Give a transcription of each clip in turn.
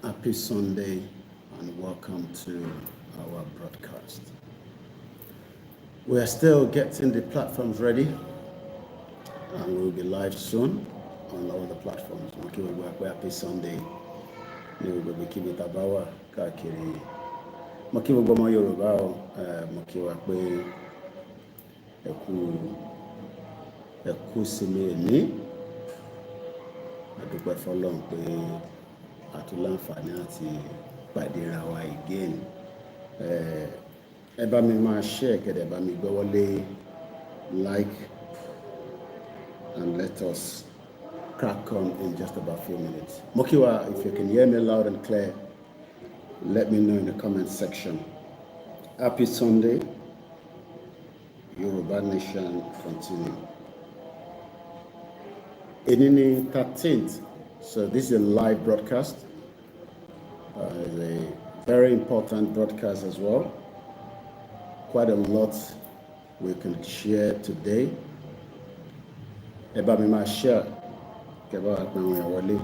Happy Sunday and welcome to our broadcast. We are still getting the platforms ready and we'll be live soon on all the platforms. Happy Sunday. Yoruba ẹkú sinmi ní adúpẹ́ fọ́lọ́run pé àtúnláǹfààní àti pàdéra wa again. Ẹ bá mi máa share kẹ́dẹ̀ bá mi gbọ́wọ́lé like and let us crack on in just about a few minutes. Mokiwa, if you can hear me loud and clear, let me know in the comment section. Happy Sunday. Yoruba Nation continue. Inini 13th, so this is a live broadcast. It's a very important broadcast as well. Quite a lot we can share today. Eba mi ma share keba akpanwe wale.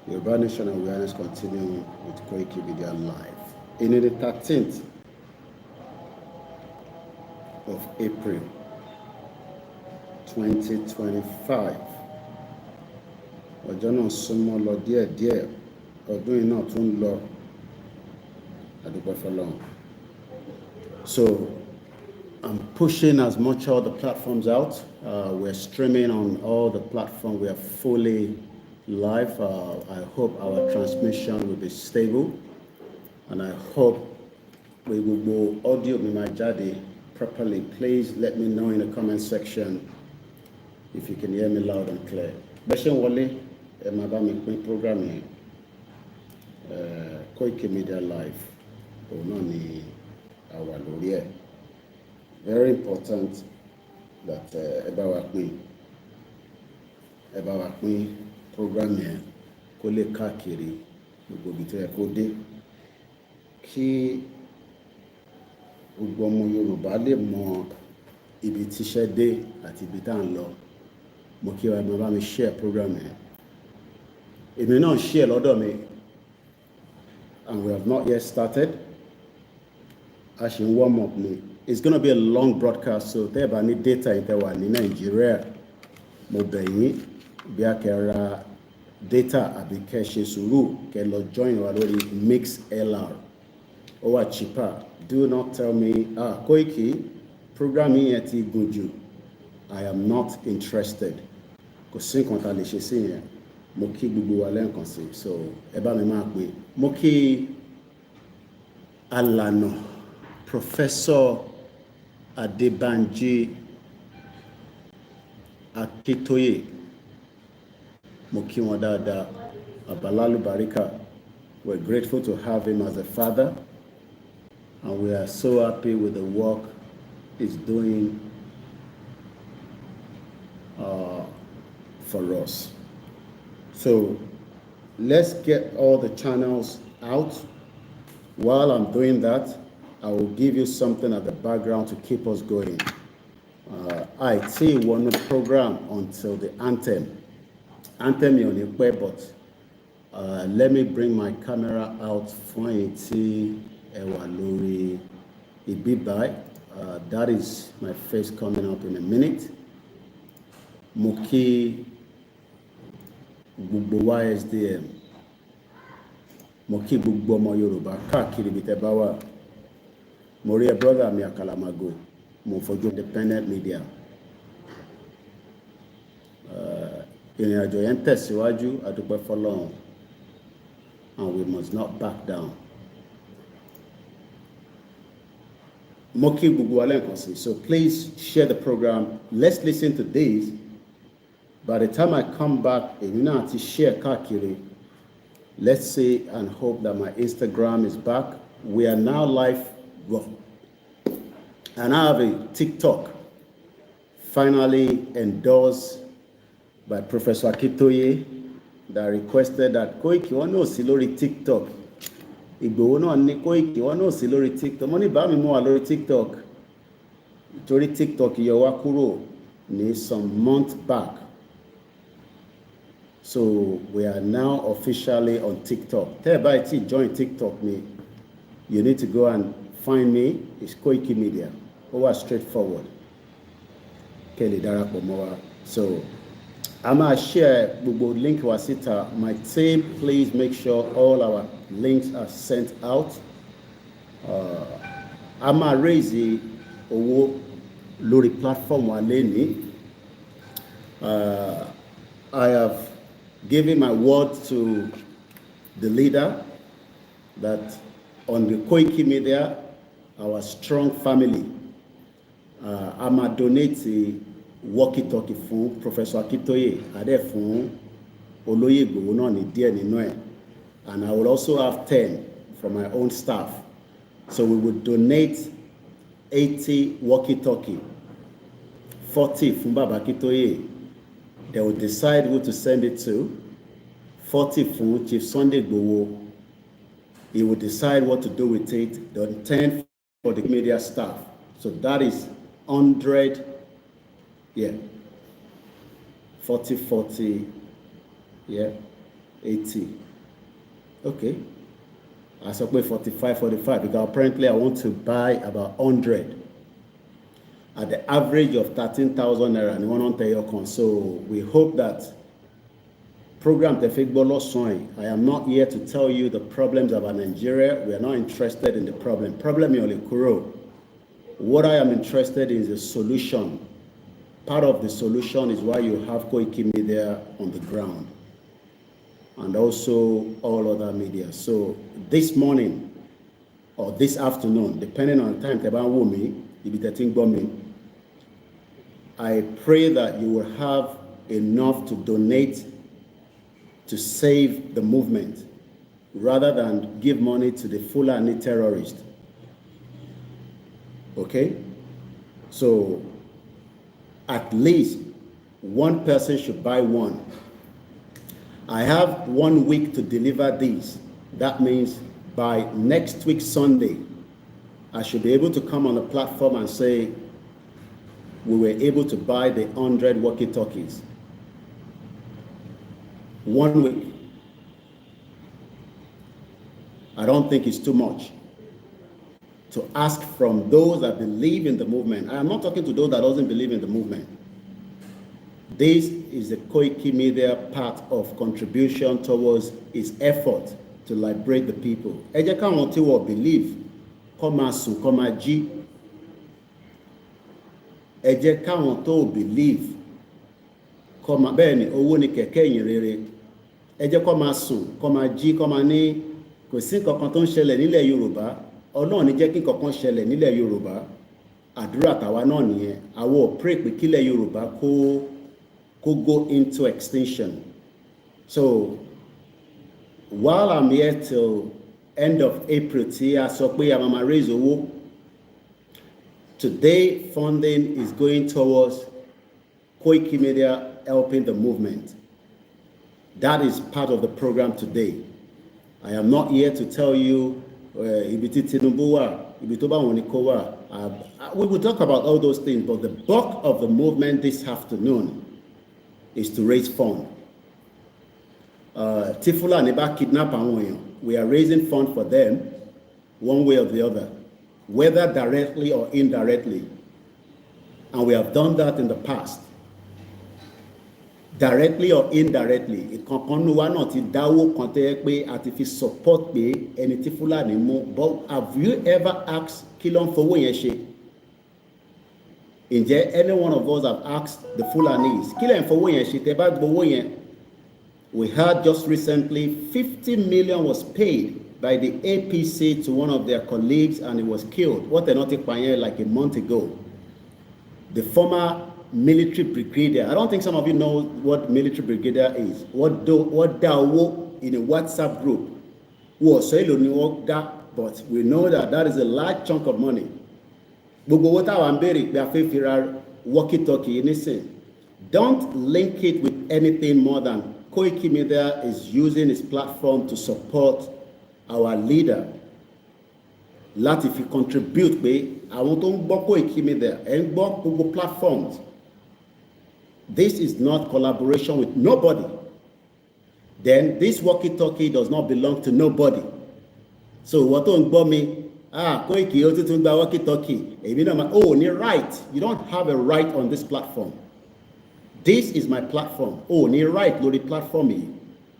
Yoruba Nation Awareness continue with Koikimedia live. Inini 13th of April 2025. Ọjọ́ náà súnmọ́ lọ díẹ̀díẹ̀, ọdún yìí náà tún lọ, adúpẹ́ fọ́lọ́run. So I'm pushing as much all the platforms out. We're streaming on all the platforms. We are fully live. I hope our transmission will be stable, and I hope we will go audio with my jadi properly. Please let me know in the comment section if you can hear me loud and clear. Beshen Wale, Madame Queen programming Koikimedia live. Ononi our lawyer. Very important that Ebawa Queen programming Kole Kakiri gbogbo bi tó yẹ kó dé kí gbogbo ọmọ Yorùbá lè mọ ibi tíṣẹ́ dé àti ibi tá ń lọ. Mo kí wa bá mi share program yẹn. Èmi náà share lọ́dọ̀ mi, and we have not yet started. A ṣì ń warm up ni. It's going to be a long broadcast, so tẹ́ ẹ bá ní data yìí tẹ́ wà ní Nàìjíríà, mo bẹ̀ yín bí a kẹ́ ra data àbí kẹ́ ṣe sùúrù kẹ́ lọ join wa lórí MixLR. Ó wà cheaper. Do not tell me, Koiki, programming yẹn ti gùn jù. I am not interested. Kò sí nǹkan tá lè ṣe sí yẹn. Mo kí gbogbo wa lẹ́ẹ̀kan sí. So ẹ bá mi máa pè. Mo kí Alànà Professor Adébánjí Akíntóyè. Mo kí wọn dáadáa. Abalalu Barika. We're grateful to have him as a father. And we are so happy with the work he's doing for us. So let's get all the channels out. While I'm doing that, I will give you something at the background to keep us going. I see one program until the anthem. Anthem you only play, but let me bring my camera out for it. Lori Ibibai. That is my face coming up in a minute. Moki gbogbo YSDM. Moki gbogbo ọmọ Yorùbá káàkiri bí tẹ́ bá wà. Mo rí brother mi Akalamago. Mo fojú independent media. Ìrìn àjò yẹn tẹ̀síwájú, adúpẹ́ fọ́lọ́run. And we must not back down. Moki Bugualenkosi. So please share the program. Let's listen to this. By the time I come back, to share Kakiri. Let's see and hope that my Instagram is back. We are now live. And I have a TikTok. Finally endorsed by Professor Akitoye that requested that Koiki wano sí lórí TikTok. Ìgbòho náà ní Koiki wọ́n náà sí lórí TikTok. Mo ní bá mi mú wa lórí TikTok. Torí TikTok yọ wá kúrò ní some months back. So we are now officially on TikTok. Tell by T join TikTok me. You need to go and find me. It's Koikimedia. Over straightforward. Kelly Darapọ̀ mọ́ wa. So I'm gonna share Google link wasita. My team, please make sure all our links are sent out. I'm gonna raise the lórí platform wa lẹ́ni. I have given my word to the leader that on the Koikimedia, our strong family, I'm gonna donate the walkie-talkie fún Professor Akitoye, adé fún Olóyè Igboho náà ní díẹ̀ nínú ẹ̀, and I will also have 10 from my own staff. So we will donate 80 walkie-talkie, 40 fún Baba Akitoye. They will decide who to send it to. 40 fún Chief Sunday Igboho. He will decide what to do with it. Then 10 for the media staff. So that is 100. Yeah. 40, yeah. 80. Okay. I suppose 45, because apparently I want to buy about 100 at the average of 13,000 naira and 100. So we hope that program Tefik Bolo Soin. I am not here to tell you the problems about Nigeria. We are not interested in the problem. Problem Yolikuro. What I am interested in is the solution. Part of the solution is why you have Koikimedia on the ground, and also all other media. So this morning or this afternoon, depending on the time I pray that you will have enough to donate to save the movement rather than give money to the Fulani terrorist. Okay? So at least one person should buy one. I have 1 week to deliver these. That means by next week Sunday, I should be able to come on the platform and say we were able to buy the 100 walkie-talkies. 1 week. I don't think it's too much to ask from those that believe in the movement. I am not talking to those that doesn't believe in the movement. This is the Koikimedia part of contribution towards its effort to liberate the people. Ẹ jẹ́ káwọn tí wọ́n believe kó máa sùn kó máa jí. Ẹ jẹ́ káwọn tó believe kó máa bẹ́ẹ̀ ni owó ni kẹ̀kẹ́ ìyìn rere. Ẹ jẹ́ kó máa sùn kó máa jí kó máa ní kò sí nǹkan tó ń ṣẹlẹ̀ nílẹ̀ Yorùbá. Ọlọ́run ní jẹ́ kí nǹkan kan ṣẹlẹ̀ nílẹ̀ Yorùbá. Àdúrà tàwa náà nìyẹn. Àwa ò pray pé kílẹ̀ Yorùbá could go into extinction. So while I'm here till end of April, I'm raise owó. Today funding is going towards Koikimedia helping the movement. That is part of the program today. I am not here to tell you we will talk about all those things, but the bulk of the movement this afternoon is to raise funds. Tifula Neba kidnap and we are raising funds for them one way or the other, whether directly or indirectly. And we have done that in the past. Directly or indirectly, it can not dawo contact pay at support pay any Tifula anymore. But have you ever asked Kilon for when she? Any one of us have asked the Fulanis, Kilon for when she tebag bowen. We heard just recently 50 million was paid by the APC to one of their colleagues and he was killed. What an like a month ago. The former military brigadier. I don't think some of you know what military brigadier is. What dawo in a WhatsApp group. But we know that that is a large chunk of money. Walkie-talkie, innocent. Don't link it with anything more than Koikimedia is using its platform to support our leader. If you contribute, I want to Koikimedia and Google platforms. This is not collaboration with nobody. then this walkie-talkie does not belong to nobody. So what don't gbọ́ mi, Koiki ó tún gba walkie-talkie, èmi náà máa, oh, ní right, you don't have a right on this platform. This is my platform. Oh, ní right lórí platform yìí,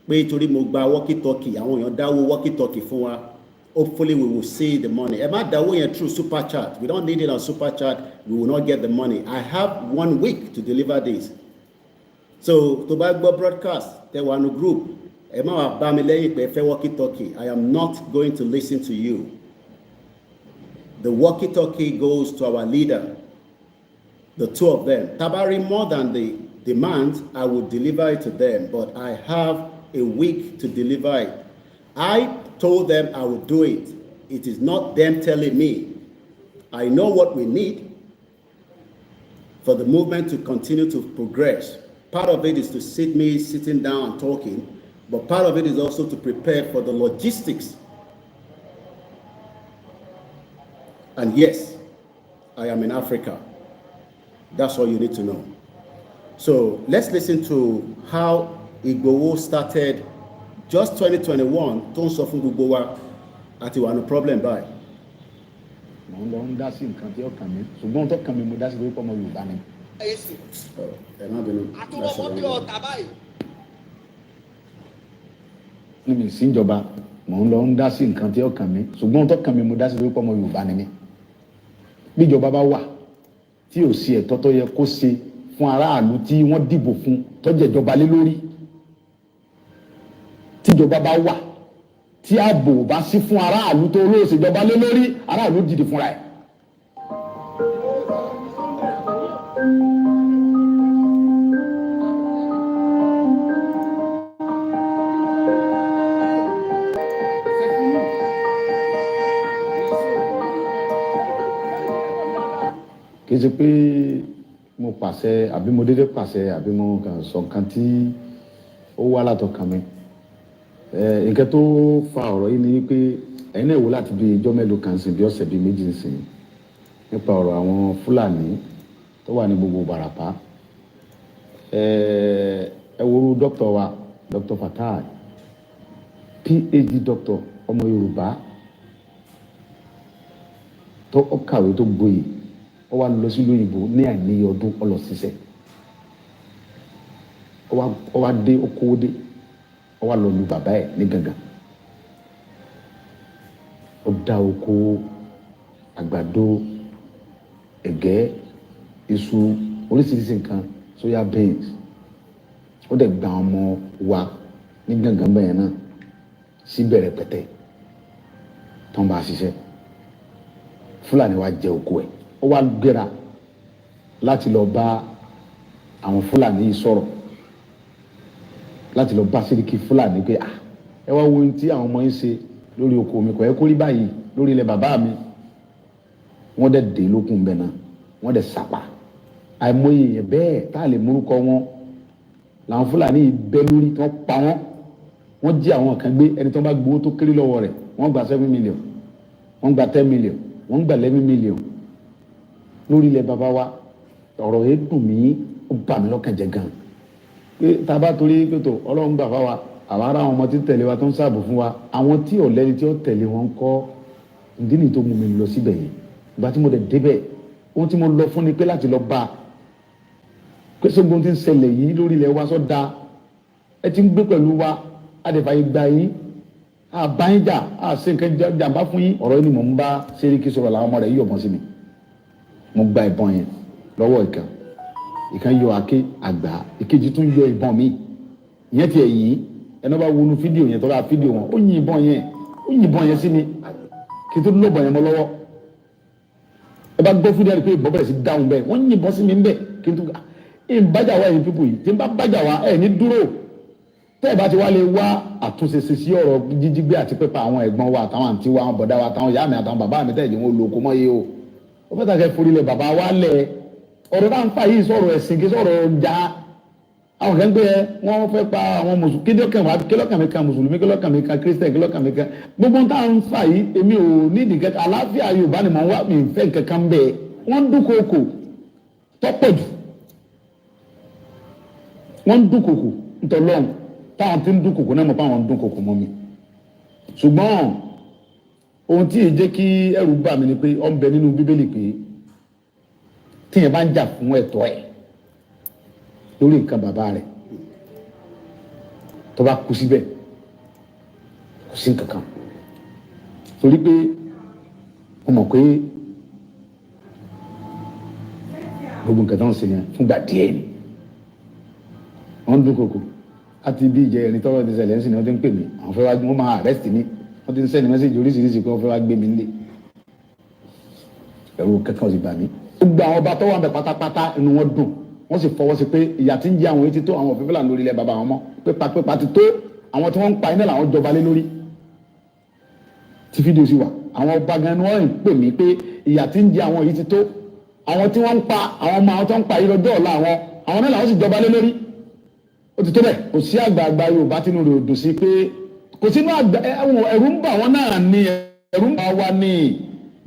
pé torí mo gba walkie-talkie, àwọn èèyàn dáwó walkie-talkie fún wa. Hopefully we will see the money. Ẹ má dáwó yẹn through super chat. We don't need it on super chat. We will not get the money. I have 1 week to deliver this. So tó bá gbọ́ broadcast, tẹ wà ní group, ẹ má wá bá mi lẹ́yìn pé ẹ fẹ́ walkie-talkie. I am not going to listen to you. The walkie-talkie goes to our leader, the two of them. Tabari, more than the demand, I will deliver it to them, but I have a week to deliver it. I told them I would do it. It is not them telling me. I know what we need for the movement to continue to progress. Part of it is to sitting down and talking, but part of it is also to prepare for the logistics. And yes, I am in Africa. That's all you need to know. So let's listen to how Igboho started just 2021. Tó ń sọ fún gbogbo wa àti wà ní problem báyìí. Mo ń lọ ń dá sí nǹkan tí ó kàn mí, ṣùgbọ́n tó kàn mí mo dá sí pé ọmọ Yorùbá ni. Ẹ má bínú. Àtúwọ̀ mọ́tò ọ̀tá báyìí. Ní mi sí ìjọba, mo ń lọ ń dá sí nǹkan tí ó kàn mí, ṣùgbọ́n tó kàn mí mo dá sí pé ọmọ Yorùbá ni mí. Bí ìjọba bá wà tí ò sí ẹ̀tọ́ tó yẹ kó ṣe fún aráàlú tí wọ́n dìbò fún tó jẹ́ ìjọba lé lórí, tíjọba bá wà tí ààbò bá sí fún aráàlú tó olóòṣè ìjọba lé lórí, aráàlú dìde fúnra ẹ̀. Kì í ṣe pé mo pàṣẹ àbí mo dédé pàṣẹ àbí mo kàn sọ nǹkan tí ó wá látọkàn mi. Nǹkan tó fa ọ̀rọ̀ yìí ni pé ẹ̀yin náà wò láti bí ijọ́ mélòó kan sìn bí ọ̀sẹ̀ bíi méjì sìn nípa ọ̀rọ̀ àwọn Fúlàní tó wà ní gbogbo Ìbàràpá. Ẹ wo dókítà wa, Dr. Fatai, PhD doctor, ọmọ Yorùbá tó kàwé tó gboyè, ó wá lọ sí lóyìnbó ní àìníye ọdún ó lọ ṣiṣẹ́, ó wá dé okòwò dé, ó wá lọ lu bàbá ẹ̀ ní gangan, ó dá oko àgbàdo, ẹ̀gẹ́, iṣu, oríṣiríṣi nǹkan, soya beans, ó dẹ̀ gba ọmọ wa ní gangan bẹ́ẹ̀ náà sí bẹ̀rẹ̀ pẹ̀tẹ́ tó ń bá a ṣiṣẹ́. Fúlàní wa jẹ oko ẹ̀, ó wá gbéra láti lọ bá àwọn Fúlàní yìí sọ̀rọ̀, láti lọ bá Sẹ́ríkì Fúlàní pé ẹ wá wo ohun tí àwọn ọmọ yín ṣe lórí oko mi, kò yẹ kó rí báyìí lórí ilẹ̀ bàbá mi. Wọ́n dẹ̀ dé lókun bẹ̀ náà, wọ́n dẹ̀ sàpà. Àìmọye yẹn bẹ́ẹ̀ tá a lè múrúkọ wọn làwọn Fúlàní yìí bẹ́ lórí tí wọ́n pa wọ́n. Wọ́n jí àwọn kan gbé, ẹni tó bá gbowó tó kéré lọ́wọ́ rẹ̀ wọ́n gba 7 million, wọ́n gba 10 million, wọ́n gba 11 million lórí ilẹ̀ bàbá wa. Ọ̀rọ̀ yẹn dùn mí, ó bà mí lọ́kàn jẹ́ gan. Pé tá a bá torí pé tó Ọlọ́run gbà fáwa, àwa ará àwọn ọmọ tí ń tẹ̀lé wa tó ń ṣààbò fún wa, àwọn tí ò lẹ́ni tí ó tẹ̀lé wọn kọ́, ìdí nìyí tó mú mi lọ síbẹ̀ yìí. Ìgbà tí mo dẹ̀ débẹ̀, ohun tí mo lọ fún ni pé láti lọ bá a pé sógun tí ń ṣẹlẹ̀ yìí lórí ilẹ̀ wa sọ da, ẹ ti ń gbé pẹ̀lú wa, adẹ̀fàyè gba yín, àbáyín jà, àṣẹ nǹkan jàǹbá fún yín. Ọ̀rọ̀ yìí ni mò ń bá Sẹ́ríkì sọ̀rọ̀ làwọn ọmọ rẹ̀ yọ̀bọ̀n sí mi. Mo gba ìbọn yẹn lọ́wọ́ ìkan yọ àké àgbà, ìkejì tún yọ ìbọn mi. Ìyẹn tiẹ̀ yìí, ẹni bá wọnú fídíò yẹn tọ́ra fídíò wọn, ó yin ìbọn yẹn sí mi kí n tó lọ́bọn yẹn mọ́ lọ́wọ́. Ẹ bá gbọ́ fídíò yẹn pé ìbọn bẹ̀rẹ̀ sí dáhùn bẹ́ẹ̀, wọ́n yin ìbọn sí mi ń bẹ̀ kí n tó bájà wá ẹ̀yin pípò yìí, tí n bá bájà wá ẹ̀ ní dúró. Tẹ́ ẹ̀ bá ti wá lè wá àtúnṣe sí ọ̀rọ̀ jíjígbé àti pípa àwọn ẹ̀gbọ́n wa àtàwọn àǹtí wa, àwọn bọ̀dá wa àtàwọn ìyá mi àtàwọn bàbá mi tẹ́lẹ̀ wọn lóko mọ́ yé o. Ó fẹ́ tàkẹ́ forí lẹ̀ bàbá wa lẹ̀. Ọ̀rọ̀ náà ń fa yìí sọ̀rọ̀ ẹ̀sìn kí sọ̀rọ̀ ọjà. Àwọn kan gbé wọ́n fẹ́ pa àwọn mùsùlùmí, kílọ̀kàn mi kan mùsùlùmí, kílọ̀kàn mi kan kírísítẹ̀, kílọ̀kàn mi kan. Gbogbo táwọn ń fa yìí èmi ò ní ìdí kẹta, àlàáfíà Yorùbá ni mò ń wá, mi ń fẹ́ nǹkan kan bẹ́ẹ̀. Wọ́n dúnkòokò tọ́pọ̀ jù, wọ́n dúnkòokò ntọ́lọ́run táwọn tí ń dún kòkó náà mọ̀ pé àwọn ń dún kòkó mọ́ mi ṣùgbọ́n ohun tí èyí jẹ́ kí ẹ̀rù bà mí ni pé ó ń bẹ nínú bíbélì pé tíyẹn bá ń jà fún ẹ̀tọ́ ẹ̀ lórí nǹkan bàbá rẹ̀ tó bá kú síbẹ̀ kò sí nǹkan kan torí pé ó mọ̀ pé gbogbo nǹkan tó ń ṣe yẹn fúngbà díẹ̀ ni wọ́n ń dún kòkó àti bí ìjẹ ẹ̀rín tọ́rọ̀ ti ṣẹlẹ̀ ń sìn ní wọ́n ti ń pè mí àwọn fẹ́ wá wọ́n máa arrest mi wọ́n ti ń sẹ́ni mẹ́sẹ̀jì oríṣiríṣi pé wọ́n fẹ́ wá gbé mi nílé ẹ̀rù kankan sì bà mí. gbogbo àwọn ọba tó wà bẹ̀ pátápátá inú wọn dùn wọ́n sì fọwọ́ sí pé ìyà tí ń jẹ àwọn etí tó àwọn òfin fúlàní lórí ilẹ̀ bàbá wọn mọ́ pépà ti tó àwọn tí wọ́n ń pa iná làwọn jọba lé lórí tí fídíò sì wà àwọn ọba gan ni wọ́n ń pè mí pé ìyà tí ń jẹ àwọn yìí ti tó àwọn tí wọ́n ń pa àwọn ọmọ àwọn tó ń pa yìí lọ́jọ́ ọ̀la àwọn náà làwọn sì jọba lé lórí ó ti tó bẹ́ẹ̀ kò sí àgbààgbà Yorùbá tínú rẹ̀ òdò sí pé kò sínú àgbà ẹ̀rù ń bà wọ́n náà ní ẹ̀rù ń bà wá ní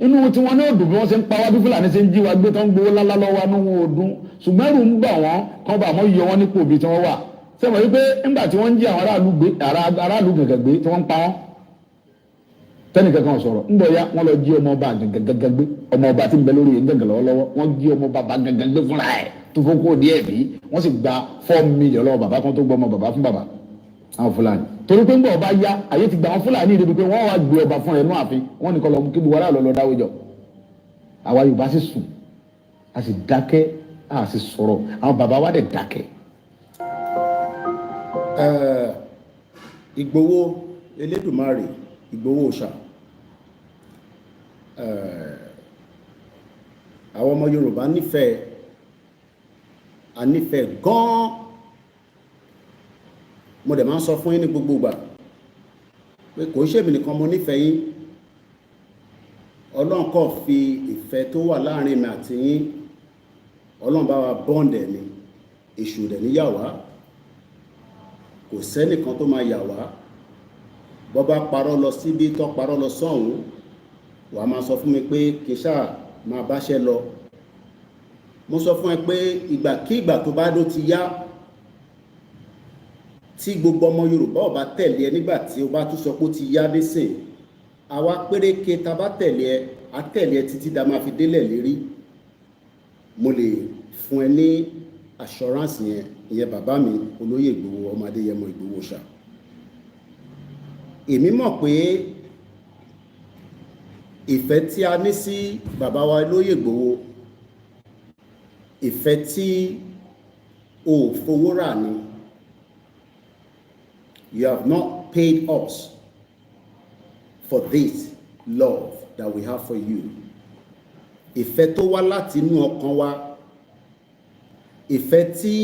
inú tí wọ́n ní òdùn bí wọ́n ṣe ń pa wá bí Fúlàní ṣe ń jí wa gbé tó ń gbowó lálá lọ́wọ́ inú wọn òdùn ṣùgbọ́n ẹ̀rù ń bà wọ́n kọ́ bá wọn yọ wọ́n nípò bí tí wọ́n wà sẹ́wọ̀n wípé nígbà tí wọ́n ń jí àwọn aráàlú gẹ̀gẹ̀ gbé tí wọ́n ń pa wọ́n tẹ́nìkankan sọ̀rọ̀ ń bọ̀ ya wọ́n lọ jí ọmọ ọba gẹ̀gẹ̀ gbé ọmọ ọba tí ń bẹ lórí gẹ̀gẹ̀ lọ́wọ́lọ́wọ́ wọ́n jí ọmọ bàbá gẹ̀gẹ̀ gbé fúnra ẹ̀ tó fún kó díẹ̀ bí wọ́n sì gba 4 million lọ́wọ́ bàbá kan tó gbọ́ ọmọ bàbá fún bàbá àwọn Fúlàní torí pé ń bọ̀ ọba ya ayé ti gba àwọn Fúlàní ìdíbi pé wọ́n wá gbé ọba fún ẹnu ààfin wọ́n ní kọ́ lọ kí gbogbo aráàlú lọ dáwọ́ jọ àwa Yorùbá sì sùn a sì dákẹ́ a sì sọ̀rọ̀ àwọn bàbá wa dẹ̀ dákẹ́. Ìgbòho Elédùmarè Ìgbòho Òòṣà àwọn ọmọ Yorùbá nífẹ̀ẹ́ gan-an mo dẹ̀ máa ń sọ fún yín ní gbogbo ìgbà pé kò ṣèmi nìkan mo nífẹ̀ẹ́ yín Ọlọ́run kò fi ìfẹ́ tó wà láàrin mi àti yín Ọlọ́run bá wa bọ́ǹdẹ̀ ni èṣù rẹ̀ ní yà wá kò sẹ́nìkan tó máa yà wá bọ́ bá parọ́ lọ síbi tó parọ́ lọ sọ́hún wàá máa sọ fún mi pé kì í ṣáà máa báṣẹ́ lọ mo sọ fún ẹ pé ìgbàkígbà tó bá dó ti yá tí gbogbo ọmọ Yorùbá ò bá tẹ̀lé ẹ nígbà tí o bá tún sọ pé ó ti yá nísìn àwa péréke ta bá tẹ̀lé ẹ á tẹ̀lé ẹ títí dá máa fi délẹ̀ lérí mo lè fún ẹ ní assurance yẹn ìyẹn bàbá mi olóyè Ìgbòho ọmọ Adéyẹmọ Ìgbòho Òòṣà èmi mọ̀ pé ìfẹ́ tí a ní sí bàbá wa olóyè Ìgbòho ìfẹ́ tí o fowó rà ni you have not paid us for this love that we have for you ìfẹ́ tó wá láti inú ọkàn wa ìfẹ́ tí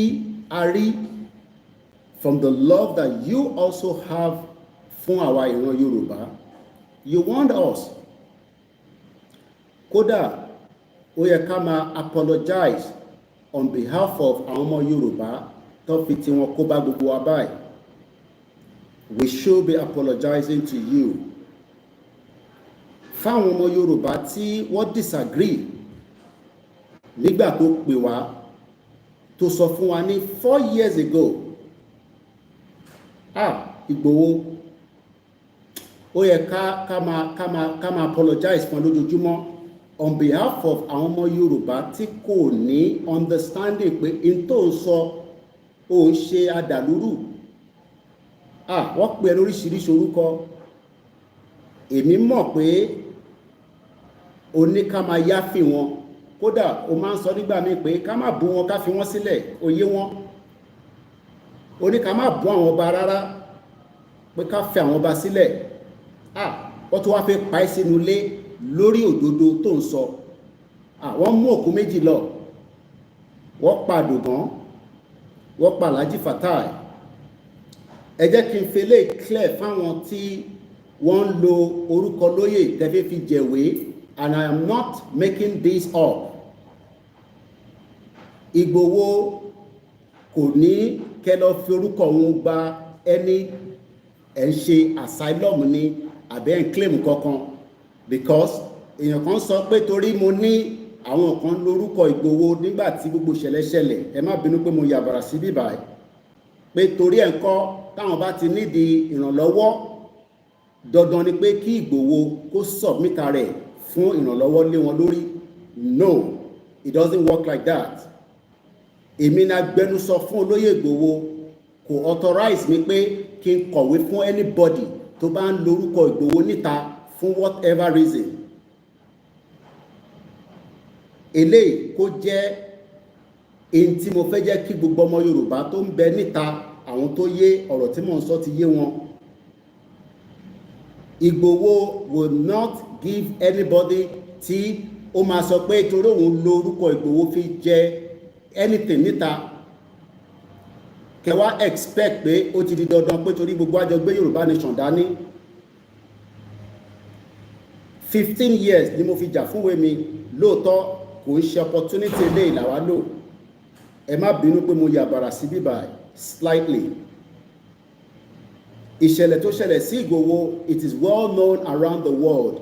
a rí from the love that you also have fún àwa ìran Yorùbá you want us kódà ó yẹ ká máa apologize on behalf of àwọn ọmọ Yorùbá tó fi tiwọn kó bá gbogbo wa báyìí we should be apologizing to you fáwọn ọmọ Yorùbá tí wọ́n disagree nígbà tó pè wá tó sọ fún wa ní 4 years ago Ìgbòho ó yẹ ká máa apologize fún lójoojúmọ́ on behalf of àwọn ọmọ Yorùbá tí kò ní understanding pé in tó ń sọ ó ń ṣe adàlúrù wọ́n pè lóríṣiríṣi orúkọ èmi mọ̀ pé oníká máa yáfì wọn kódà o máa ń sọ nígbà míì pé ká má bú wọn ká fi wọn sílẹ̀ òye wọn oníká má bú àwọn ọba rárá pé ká fi àwọn ọba sílẹ̀ wọ́n tó wá fẹ́ pa ẹ́ sínú ilé lórí òdodo tó ń sọ wọ́n mú òkú méjì lọ wọ́n pa Àdògán wọ́n pa Alhaji Fatai ẹ jẹ́ kí n fele clear fáwọn tí wọ́n ń lo orúkọ lóyè tẹ́fẹ́ fi jẹ̀wé and I am not making this up Ìgbòho kò ní kẹ́ lọ fi orúkọ òun gba ẹni ẹ̀ ń ṣe asylum ní àbẹ́ ń claim kankan because èèyàn kan sọ pé torí mo ní àwọn kan lórúkọ Ìgbòho nígbà tí gbogbo ṣẹlẹ̀ ẹ má bínú pé mo yàbàrà sí bíbáyìí pé torí ẹ̀ ń kọ́ táwọn bá ti nídìí ìrànlọ́wọ́ dandan ni pé kí Ìgbòho kó submit rẹ̀ fún ìrànlọ́wọ́ lé wọn lórí. No, it doesn't work like that. Èmi ní agbẹnusọ fún olóyè Ìgbòho kò authorize mi pé kí n kọ̀wé fún anybody tó bá ń lórúkọ Ìgbòho níta fún whatever reason. Eléyìí kó jẹ́ èyí tí mo fẹ́ jẹ́ kí gbogbo ọmọ Yorùbá tó ń bẹ níta, àwọn tó yé ọ̀rọ̀ tí mò ń sọ ti yé wọn. Ìgbòho will not give anybody tí ó máa sọ pé torí òun lo orúkọ Ìgbòho fi jẹ anything níta kẹwàá expect pé ó ti di dandan pé torí gbogbo àjọ gbé Yorùbá nation dání. 15 years ni mo fi jà fúnwé mi, lóòótọ́ kò ń ṣe opportunity eléyìí làwa lò. Ẹ má bínú pé mo yàbàrà sí bíbà slightly. Ìṣẹ̀lẹ̀ tó ṣẹlẹ̀ sí Ìgbòho, it is well known around the world,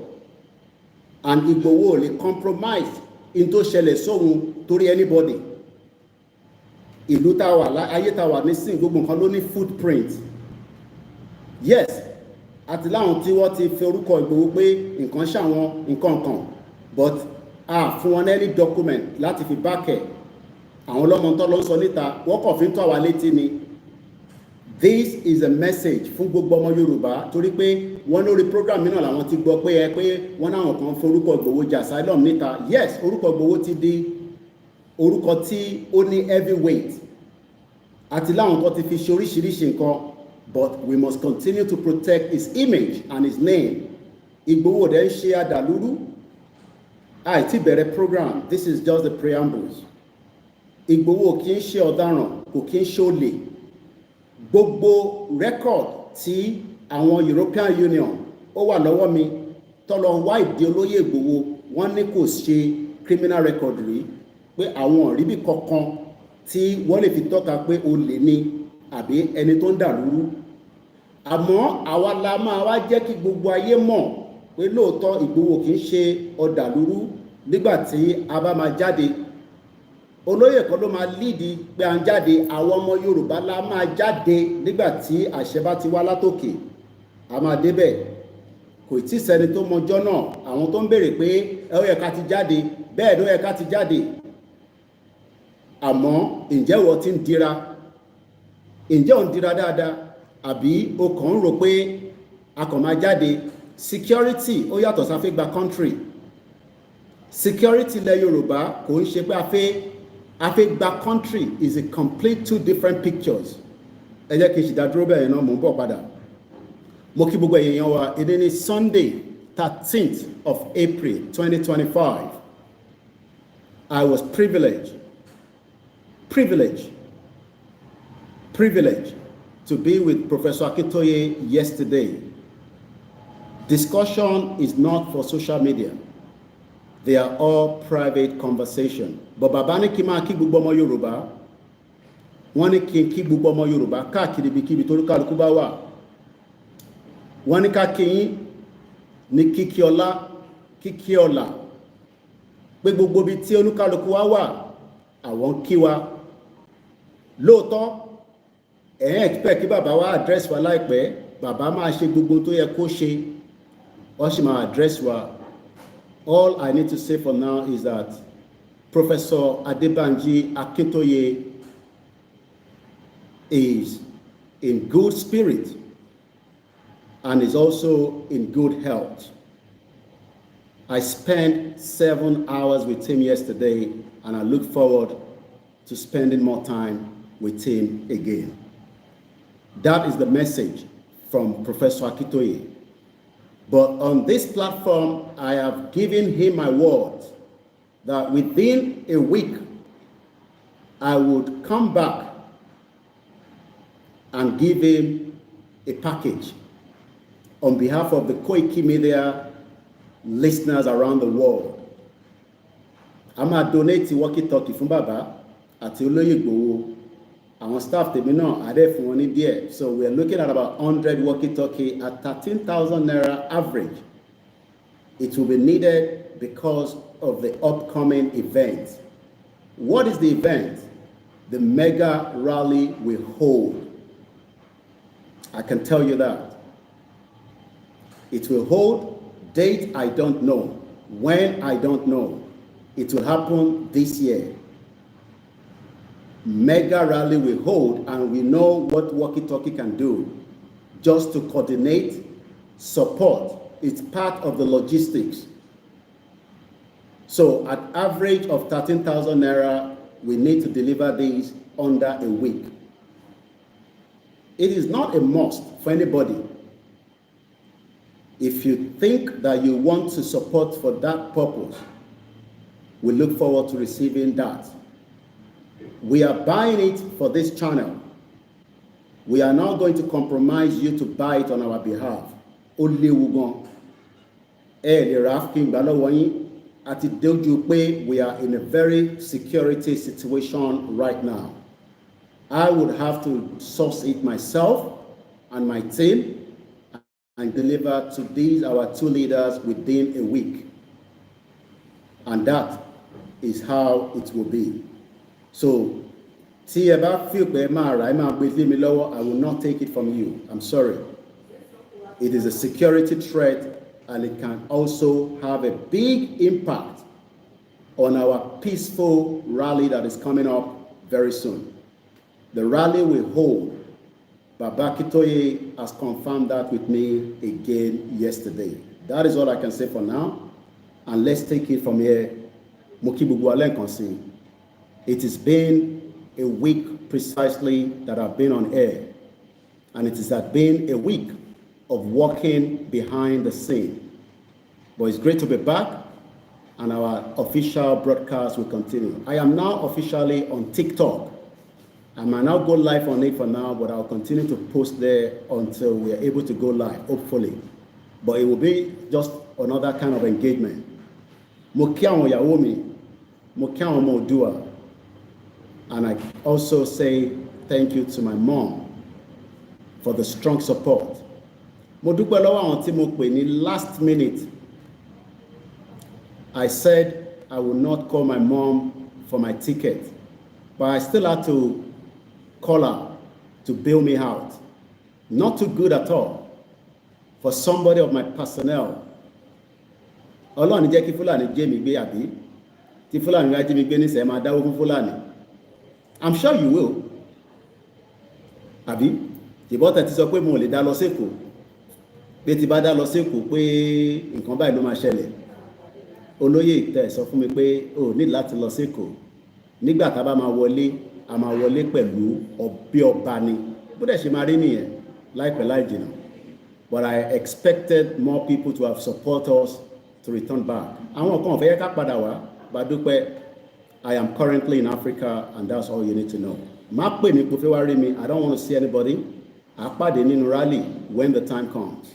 and Ìgbòho lè compromise in tó ṣẹlẹ̀ sóhun torí anybody. Ìlú tá wà ayé tá wà nísìn gbogbo nǹkan ló ní footprint. Yes, àti láwọn tí wọ́n ti fi orúkọ Ìgbòho pé nǹkan ṣàwọn nǹkan kan, but fún wọn any document láti fi back ẹ̀. Àwọn ọlọ́mọ tó lọ sọ níta wọ́n kàn fi ń tọ́ àwa létí ni. This is a message fún gbogbo ọmọ Yorùbá, torí pé wọ́n lórí program náà làwọn ti gbọ́ pé wọ́n náwọn kan forúkọ Ìgbòho jà asylum níta. Yes, orúkọ Ìgbòho ti di orúkọ tí ó ní heavyweight, àti láwọn kan ti fi ṣe oríṣiríṣi nǹkan, but we must continue to protect his image and his name. Ìgbòho dẹ̀ ń ṣe àdàlúrú. Àìtí bẹ̀rẹ̀ program, this is just the preambles. Ìgbòho kì í ṣe ọ̀daràn, kò kì í ṣe olè. Gbogbo record tí àwọn European Union ó wà lọ́wọ́ mi tọ́lọ wá ìdí olóyè Ìgbòho, wọ́n ní kò ṣe criminal record rí, pé àwọn òríbì kankan tí wọ́n lè fi tọ́ka pé olè ni àbí ẹni tó ń dàlúrú. Àmọ́ àwa la máa wá jẹ́ kí gbogbo ayé mọ̀ pé lóòótọ́ Ìgbòho kì í ṣe ọ̀dàlúrú nígbà tí a bá máa jáde. Olóyè kan ló máa líìdì pé à ń jáde, àwọn ọmọ Yorùbá la máa jáde nígbà tí àṣẹ bá ti wá látòkè. A máa débẹ̀. Kò tí sẹ́ni tó mọjọ́ náà, àwọn tó ń béèrè pé ó yẹ ká ti jáde, bẹ́ẹ̀ ló yẹ ká ti jáde. Àmọ́ ǹjẹ́ wọ́n ti ń dira? Ǹjẹ́ ò ń dira dáadáa? Àbí o kàn ń rò pé a kàn máa jáde? Security ó yàtọ̀ sáfẹ́ gba country. Security ilẹ̀ Yorùbá kò ń ṣe pé a fẹ́ gba country, is a complete two different pictures. Ẹ jẹ́ kí n ṣìdádúró bẹ́ẹ̀ náà, mò ń bọ̀ padà. Mo kí gbogbo èèyàn wa, èdè ní Sunday 13th of April 2025. I was privileged to be with Professor Akintoye yesterday. Discussion is not for social media. They are all private conversation. But bàbá ní kí máa kí gbogbo ọmọ Yorùbá. Wọ́n ní kí n kí gbogbo ọmọ Yorùbá káàkiri ibikíbi tó kálukú bá wà. Wọ́n ní ká kí yín ní kíkí ọlá, kíkí ọlà. Pé gbogbo ibi tí olúkálukú wá wà, àwọn kí wa. Lóòótọ́, expect kí bàbá wa address wa láìpẹ́, bàbá máa ṣe gbogbo tó yẹ kó ṣe, ó sì máa address wa. All I need to say for now is that Professor Adebanji Akintoye is in good spirit and is also in good health. I spent 7 hours with him yesterday, and I look forward to spending more time with him again. That is the message from Professor Akintoye. But on this platform, I have given him my word that within a week, I would come back and give him a package on behalf of the Koikimedia listeners around the world. I'm going to donate walkie-talkie fún bàbá àti olóyè Ìgbòho. Àwọn staff tèmi náà adé fún wọn ní díẹ̀. So we are looking at about 100 walkie-talkie at 13,000 naira average. It will be needed because of the upcoming event. What is the event? The mega rally we hold I can tell you that. It will hold. Date, I don't know. When, I don't know. It will happen this year. Mega rally will hold, and we know what Walkie Talkie can do just to coordinate, support. It's part of the logistics. So at average of 13,000 naira, we need to deliver these under a week. It is not a must for anybody. If you think that you want to support for that purpose, we look forward to receiving that. We are buying it for this channel. We are not going to compromise you to buy it on our behalf. Only Wugon. We are in a very security situation right now. I would have to source it myself and my team and deliver to these, our two leaders, within a week. And that is how it will be. So, I will not take it from you. I'm sorry. It is a security threat, and it can also have a big impact on our peaceful rally that is coming up very soon. The rally will hold. Baba Kitoye has confirmed that with me again yesterday. That is all I can say for now. And let's take it from here. It has been a week precisely that I've been on air. And it has been a week of working behind the scene. But it's great to be back, and our official broadcast will continue. I am now officially on TikTok. I might not go live on it for now, but I'll continue to post there until we are able to go live, hopefully. But it will be just another kind of engagement. Mokiawo Yawomi, Mokiawo Modua. And I also say thank you to my mom for the strong support. Last minute, I said I would not call my mom for my ticket, but I still had to call her to bail me out. Not too good at all for somebody of my personnel. Ọlọ́run jẹ́ kí Fúlàní jẹ́ mi gbé àbí tí Fúlàní wá jẹ́ mi gbé nísìnyí máa dáwó fún Fúlàní. I'm sure you will. Àbí ìbọ́tẹ̀ ti sọ pé mo lè dá lọ sékòó pé ti bá dá lọ sékòó pé nǹkan báyìí ló máa ṣẹlẹ̀. Olóyè tẹ̀ sọ fún mi pé o ní láti lọ sékòó nígbà tá a bá máa wọlé a máa wọlé pẹ̀lú ọbẹ̀ ọba ni bó dẹ̀ ṣe máa rí nìyẹn láìpẹ́ láì jìnnà. But I expected more people to have support us to return back. Àwọn kan fẹ́ ká padà wá bá dúpẹ́. I am currently in Africa, and that's all you need to know. Má pè mí kó fẹ́ wá rí mi. I don't want to see anybody. Àpàdé nínú rally when the time comes.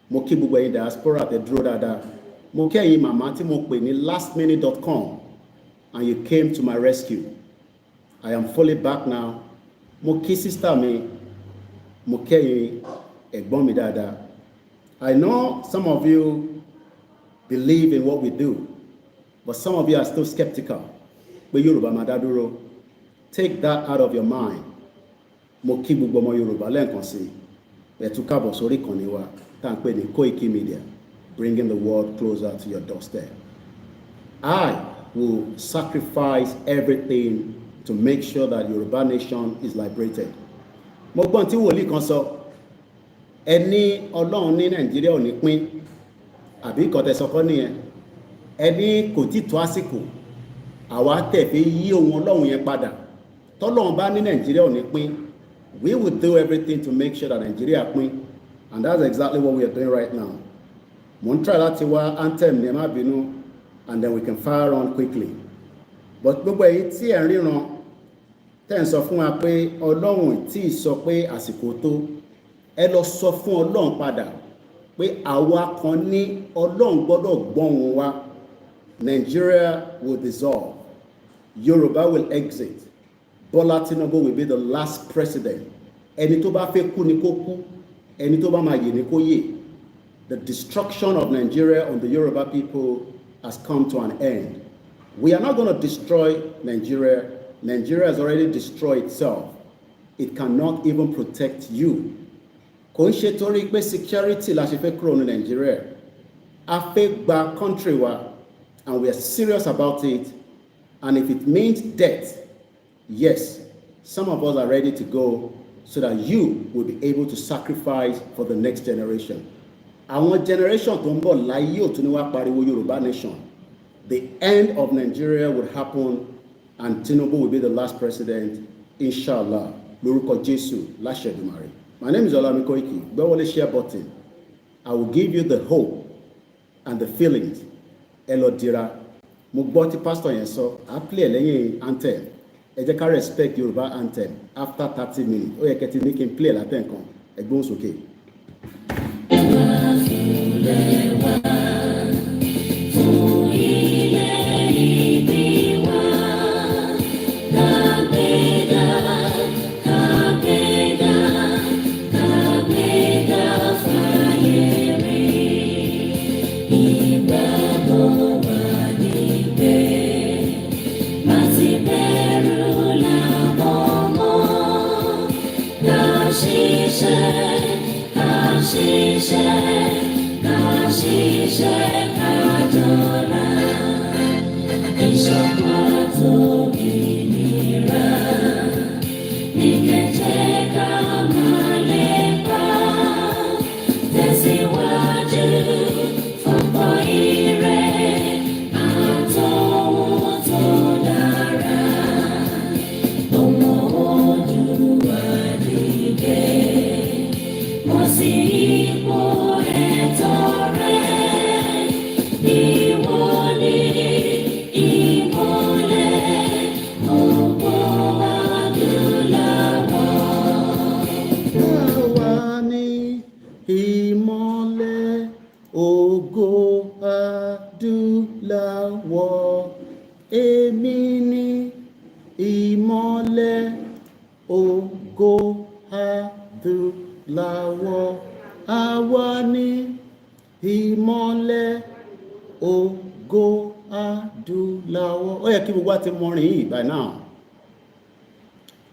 Mo kí gbogbo ẹ̀yin diaspora tẹ́ dúró dáadáa. Mo kí ẹ̀yin màmá tí mo pè ní lastminute.com, and you came to my rescue. I am fully back now. Mo kí sister mi. Mo kí ẹ̀yin ẹ̀gbọ́n mi dáadáa. I know some of you believe in what we do, but some of you are still skeptical. Pé Yorùbá máa dá dúró. Take that out of your mind. Mo kí gbogbo ọmọ Yorùbá lẹ́ẹ̀kan sí. Ẹ tún káàbọ̀ sórí ìkànnì wa tá à ń pè ní Koikimedia, bringing the world closer to your doorstep. I will sacrifice everything to make sure that Yoruba nation is liberated. Mo gbọ́n tí wòlíì kan sọ, ẹni Ọlọ́run ní Nàìjíríà ò ní pín, àbí ìkọ̀tẹ̀sọkọ́ nìyẹn. Ẹni kò tí tó àsìkò, àwa tẹ̀ fi yí ohun Ọlọ́run yẹn padà. Tọ́lọ́run bá ní Nàìjíríà ò ní pín, we will do everything to make sure that Nigeria pín, and that's exactly what we are doing right now. Mo ń try láti wá anthem ní ẹ má bínú, and then we can fire on quickly. But gbogbo èyí tí ẹ̀ ń ríran tẹ́ ń sọ fún wa pé Ọlọ́run tí ì sọ pé àsìkò tó, ẹ lọ sọ fún Ọlọ́run padà pé àwa kan ní Ọlọ́run gbọ́dọ̀ gbọ́hùn wa. Nigeria will dissolve. Yoruba will exit. Bola Tinubu will be the last president. Ẹni tó bá fẹ́ kú ni kó kú, ẹni tó bá máa yè ni kó yè. The destruction of Nigeria on the Yoruba people has come to an end. We are not going to destroy Nigeria. Nigeria has already destroyed itself. It cannot even protect you. kò ń ṣe torí pé security la ṣe fẹ́ kúrò ní Nàìjíríà. A fẹ́ gba country wa, and we are serious about it, and if it means death, yes, some of us are ready to go so that you will be able to sacrifice for the next generation. Àwọn generation tó ń bọ̀ láyé ò tún ní wá pariwo Yorùbá nation. The end of Nigeria would happen and Tinubu will be the last president, inshallah. Lórúkọ Jésù, láṣẹ Èdùmàrè. My name is OLAYOMI KOIKI. Gbẹ́wọ́lé share button. I will give you the hope and the feelings. Ẹ lọ dira. Mo gbọ́ tí pastor yẹn sọ, I play lẹ́yìn anthem. Ẹ jẹ́ ká respect Yorùbá anthem after 30 minutes. Ó yẹ kẹ́ ti ní kí n play látẹ̀ nǹkan. Ẹ gbóhùn sókè. By now,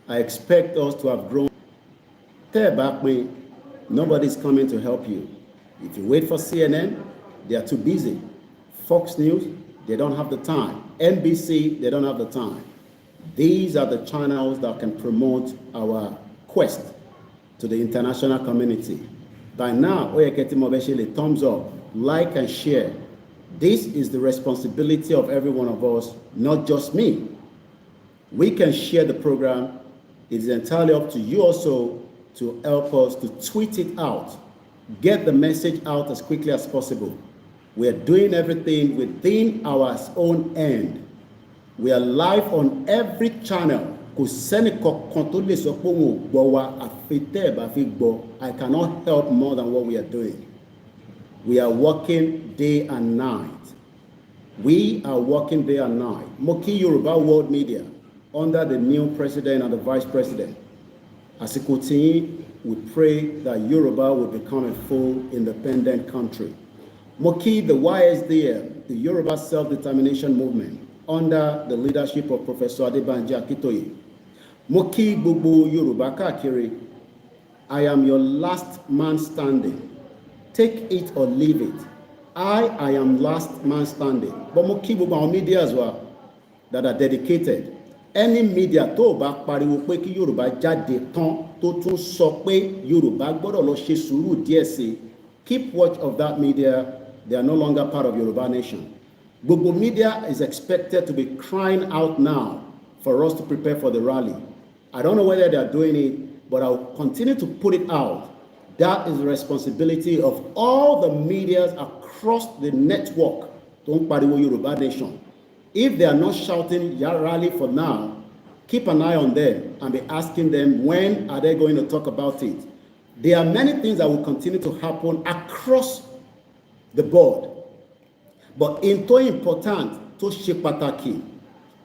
I expect us to have grown. Nobody's coming to help you. If you wait for CNN, they are too busy. Fox News, they don't have the time. NBC, they don't have the time. These are the channels that can promote our quest to the international community. By now, a thumbs up, like and share. This is the responsibility of every one of us, not just me. We can share the program. It is entirely up to you also to help us to tweet it out. Get the message out as quickly as possible. We are doing everything within our own end. We are live on every channel. I cannot help more than what we are doing. We are working day and night. We are working day and night. Moki Yoruba World Media, under the new president and the vice president. As a continue, we pray that Yoruba will become a full independent country. Moki, the YSDM, the Yoruba Self-Determination Movement, under the leadership of Professor Adebanji Akitoye. Moki Bubu Yoruba Kakiri, I am your last man standing. Take it or leave it. I am last man standing. But Moki Bubu media as well that are dedicated. Any media tó bá pariwo pé kí Yorùbá jáde tán tó tún sọ pé Yorùbá gbọ́dọ̀ lọ ṣe sùúrù díẹ̀ sí, keep watch of that media. They are no longer part of Yoruba nation. Gbogbo media is expected to be crying out now for us to prepare for the rally. I don't know whether they are doing it, but I'll continue to put it out. That is the responsibility of all the medias across the network. Don't pariwo Yoruba nation. If they are not shouting rally for now, keep an eye on them and be asking them when are they going to talk about it. There are many things that will continue to happen across the board. But into important to ṣe pàtàkì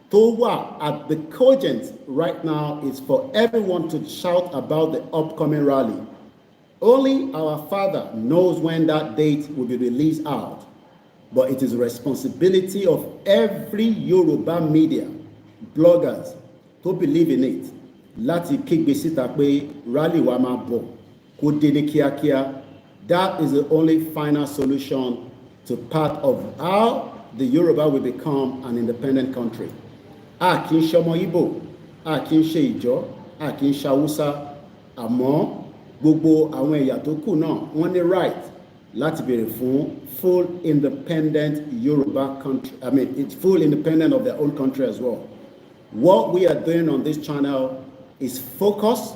tó wà at the cogent right now is for everyone to shout about the upcoming rally. Only our Father knows when that date will be released out. But it is the responsibility of every Yoruba media, bloggers, to believe in it. Láti kígbe síta pé rally wa máa bọ̀. kó dé ní kíákíá. That is the only final solution to part of how the Yoruba will become an independent country. A kì í ṣe ọmọ Igbo, a kì í ṣe Ìjọ, a kì í ṣe Haúsá, àmọ́ gbogbo àwọn ẹ̀yà tó kù náà wọ́n ní right láti béèrè fún full independent Yoruba country. I mean, it's full independent of their own country as well. What we are doing on this channel is focused,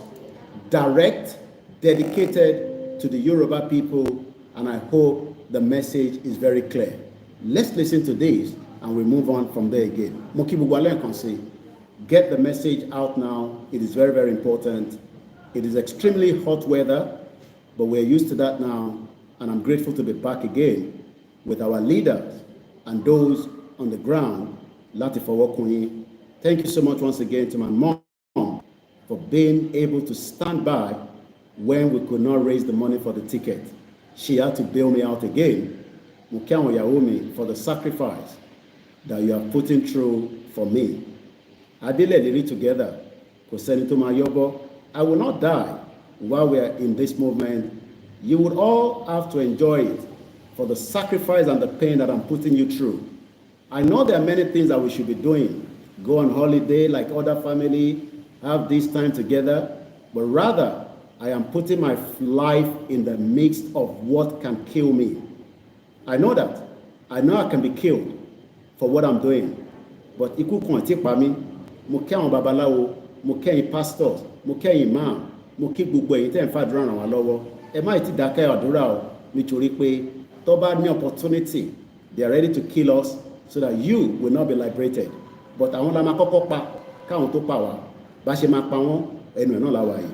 direct, dedicated to the Yoruba people, and I hope the message is very clear. Let's listen to this and we move on from there again. Get the message out now. It is very, very important. It is extremely hot weather, but we're used to that now, and I'm grateful to be back again with our leaders and those on the ground. Thank you so much once again to my mom for being able to stand by when we could not raise the money for the ticket. She had to bail me out again. Mukiawo Yaomi, for the sacrifice that you are putting through for me. Adele Liri together, Koseni to Mayobo. I will not die while we are in this movement. You would all have to enjoy it for the sacrifice and the pain that I'm putting you through. I know there are many things that we should be doing. Go on holiday like other family, have this time together, but rather I am putting my life in the midst of what can kill me. I know that. I know I can be killed for what I'm doing. But iku kan ti pa mi, mo kí àwọn babaláwo, mo kí ẹ̀yin pastors, mo kí ẹ̀yin imam, mo kí gbogbo ẹ̀yin tẹ́ ń fàdúrà ràn wá lọ́wọ́. Ẹ má ti dákẹ́ àdúrà o, nítorí pé tó bá ní opportunity, they are ready to kill us so that you will not be liberated. But àwọn la máa kọ́kọ́ pa káwọn tó pa wá. Bá ṣe máa pa wọ́n, ẹnu ẹ̀ náà la wà yìí.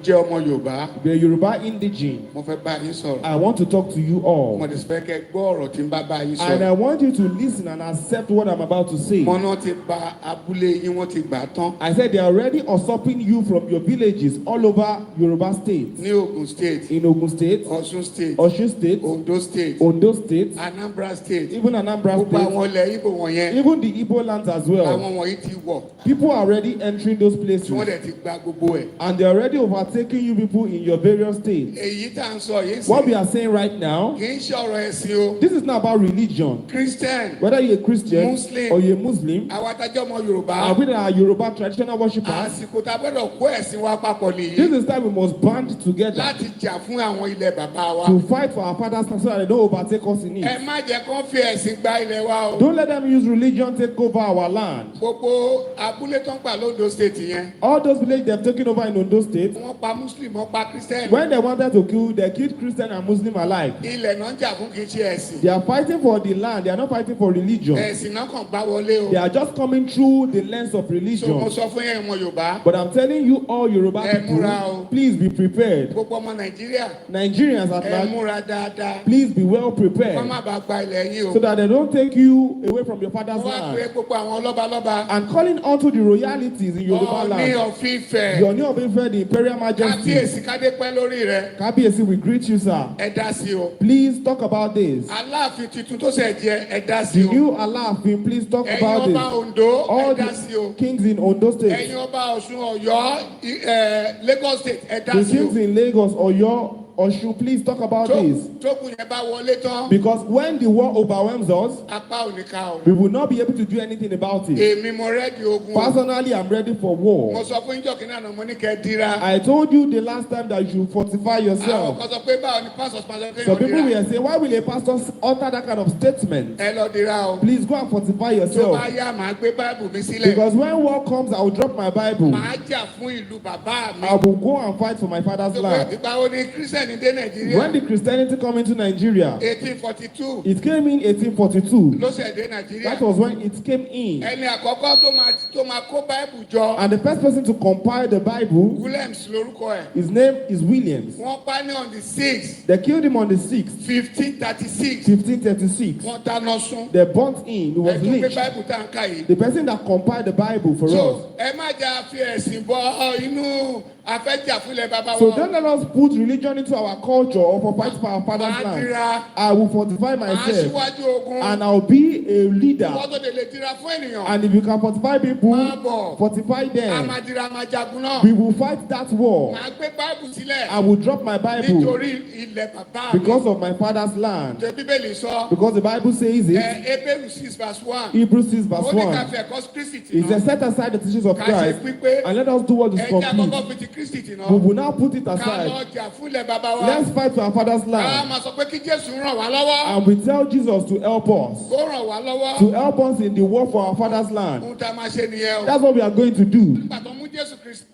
Jẹ́ ọmọ Yorùbá. The Yoruba indigene. Mo fẹ́ bá yín sọ̀rọ̀. I want to talk to you all. Mo dẹ̀ fẹ́ kẹ́ gbọ́ ọ̀rọ̀ tí ń bá yín sọ̀rọ̀. And I want you to listen and accept what I'm about to say. Mo náà ti bà abúlé yín, wọ́n ti gbà tán. I said they are already usurping you from your villages all over Yoruba State. Ní Ogun State. In Ogun State. Ọ̀ṣun State. Osun State. Ondo State. Ondo State. Anambra State. Even Anambra Gbogbo State. àwọn ilẹ̀ Igbo wọ̀nyẹn. Even the Igbo lands as well. Àwọn wọ̀nyí ti wọ̀. People are already entering those places. Tí wọ́n dẹ̀ ti gba gbogbo ẹ̀. And they are already overtaking you people in your various states. Èyí tá à ń sọ yìí sí. What we are saying right now, Kì í ṣe ọ̀rọ̀ ẹ̀sìn o. this is not about religion. Christian. Whether you're a Christian Muslim. or you're a Muslim, Àwa tájọ́ ọmọ Yorùbá. and we are Yoruba traditional worshippers, Àsìkò tá a gbọ́dọ̀ kó ẹ̀sìn wa papọ̀ nìyí. this is time we must band together Láti jà fún àwọn ilẹ̀ bàbá wa. to fight for our father's land so that they don't overtake us in Ẹ it. má jẹ́ kán fi ẹ̀sìn gba ilẹ̀ wa o. Don't let them use religion take over our land. Gbogbo abúlé tó ń pa lóńdó state yẹn. All those villages they've taken over in Ondo State, Wọ́n pa Muslim, wọ́n pa Christian. when they wanted to kill, they killed Christian and Muslim alike. Ilẹ̀ náà ń jà fún kì í ṣe ẹ̀sìn. They are fighting for the land, they are not fighting for religion. Ẹ̀sìn náà kàn gbá wọlé o. They are just coming through the lens of So mo religion. sọ fún yẹn ọmọ Yorùbá. But I'm telling you all Yoruba Ẹ múra o. people, please be prepared. Gbogbo ọmọ Nàìjíríà. Nigerians at Ẹ large, múra dáadáa. please be well Wọ́n prepared má bàa gba ilẹ̀ yín o. so that they don't take you away from your father's Wọ́n wá pé land. gbogbo àwọn lọ́balọ́ba. And calling onto the royalties in Yoruba Ọọ̀ni land. of Ifẹ̀. The Oni of Ife, the Imperial Majesty. Kábíyèsí kádé pẹ́ lórí rẹ̀. Kabiesi, we greet you, sir. Ẹ dá sí o. Please talk about this. Aláàfin tuntun tó ṣẹ̀ jẹ ẹ dá sí The o. new Alaafin, please talk Ẹ̀yin about ọba this. Ondo ẹ All dá sí o. the kings in Ondo State, Ẹ̀yin ọba Ọ̀ṣun Ọ̀yọ́ Lagos State ẹ dá the sí o. kings in Lagos, Oyo, Osun, please talk about this. Tókùn yẹn bá wọlé tán. Because when the war overwhelms us, Apá ò ní ká o. we will not be able to do anything about it. Èmi mo rẹ́dí ogun. Personally, I'm ready for Mo war. sọ fún ìjọ kìnìún àná mo ní kẹ́ dira. I told you the last time that you should fortify Àwọn yourself. kan sọ pé báwo ni pásọ̀ pásọ̀ pé Some yóò people dira. will say, why will a pastor utter that kind of statement? Ẹ lọ dira o. Please go and fortify Tó yourself. bá yá màá gbé báìbù mi sílẹ̀. Because when war comes, I will drop my Bible. Màá jà fún ìlú bàbá mi. I will go and fight for my father's Tó pé land. ìgbà wo ni Christian dé Nàìjíríà? When did Christianity come into Nigeria? 1842 It came in 1842. ló ṣẹ̀ dé Nàìjíríà. That was when it came in. Ẹni àkọ́kọ́ tó máa kó báìbù jọ. And the first person to compile the Bible, Williams lórúkọ ẹ̀. his name is Williams. Wọ́n pa ní on the 6th They killed him on the 6th, 1536. 1536. Wọ́n dáná sun. They burnt him. He was Ẹ tún gbé lynched. báìbù tá à ń kà yìí. The person that compiled the Bible for us. So ẹ má jà fi ẹ̀sìn bọ inú A fẹ́ jà fún ilẹ̀ bàbá So wa. don't let us put religion into our culture or for fight for our father's Màá land. dira. I will fortify Màá myself síwájú ogun. and I'll be a leader. Wọ́n tó lè dira fún ènìyàn. And if you can fortify people, Máa bọ̀. fortify A them. máa dira, a máa jagun náà. We will fight that war. Màá gbé Báíbù sílẹ̀. I will drop my Bible Nítorí ilẹ̀ bàbá mi. because of my father's land. Ṣé Bíbélì sọ? Because the Bible says it. Hébérù 6:1. Hebrews 6 verse Ó ní ká 1. fi ẹ̀kọ́ Kristi tì It náà. says, set aside the teachings of Ká ṣe Christ pípé. and let us do what is Ẹja complete. kọ́kọ́ fi ti Kristi tì náà. We will now put it Ká lọ aside. jà fún ilẹ̀ bàbá wa. Let's fight for our father's Ká land. máa sọ pé kí Jésù ràn wá lọ́wọ́. And we tell Jesus to help us. Kó ràn wá lọ́wọ́. To help us in the war for our father's land. Ohun tá a máa ṣe nìyẹn o. That's what we are going to do. Nígbà tó mú Jésù Kristi.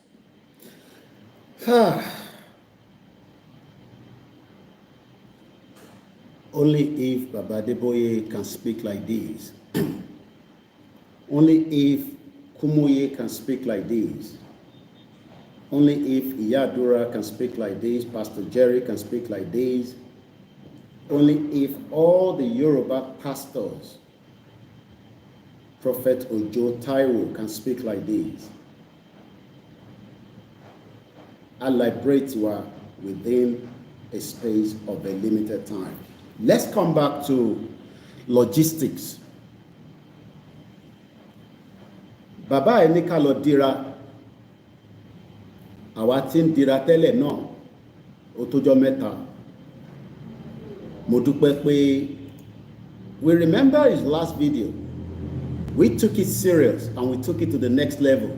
Only if Baba Adeboye can speak like this, only if Kumoye can speak like this, only if Iyadura can speak like this, Pastor Jerry can speak like this, only if all the Yoruba pastors, Prophet Ojo Taiwo can speak like this, I liberate you within a space of a limited time. Let's come back to logistics. Bàbá ẹ̀ ní ká lọ dira, àwa tí ń dira tẹ́lẹ̀ náà ó tójọ́ mẹ́ta. Mo dúpẹ́ pé we remember his last video. We took it serious and we took it to the next level.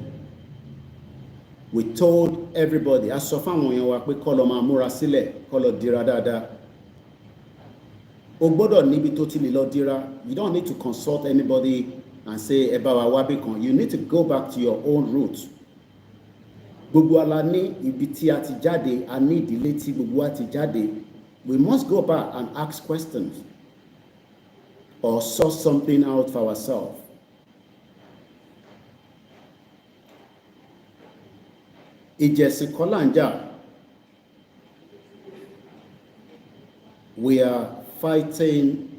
We told everybody, a sọ fáwọn èèyàn wa pé kó lọ máa múra sílẹ̀, kó lọ dira dáadáa. O gbọ́dọ̀ níbi tó ti lè lọ dira. You don't need to consult anybody and say ẹ bá wa wá bí kan. You need to go back to your own roots. Gbogbo ala ní ibi tí a ti jáde, a ní ìdílé tí gbogbo wa ti jáde. We must go back and ask questions or sort something out for ourselves. Ìjẹ̀sìn kọ́ là ń jà. We are fighting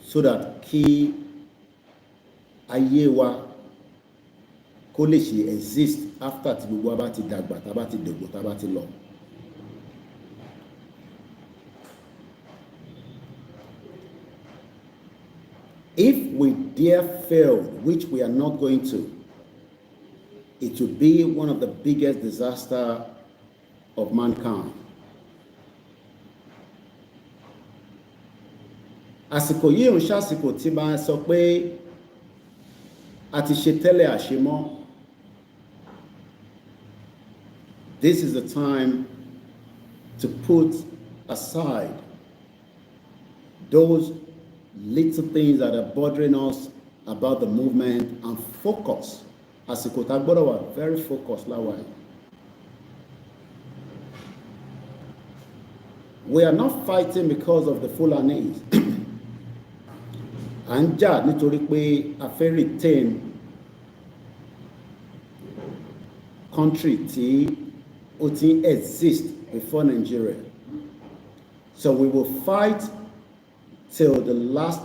so that kí ayé wa kó lè ṣe exist after tí gbogbo wa bá ti dàgbà, tá bá ti dògbò, tá bá ti lọ. If we dare fail, which we are not going to, it will be one of the biggest disasters of mankind. Àsìkò yìí ń ṣàsìkò tí máa sọ pé a ti ṣe tẹ́lẹ̀ àṣemọ́. This is the time to put aside those little things that are bothering us about the movement and focus. Àsìkò tá gbọ́dọ̀ wà very focused láwa yìí. We are not fighting because of the Fulanis. À ń jà nítorí pé a fẹ́ retain country tí ó ti exist before Nigeria. So we will fight till the last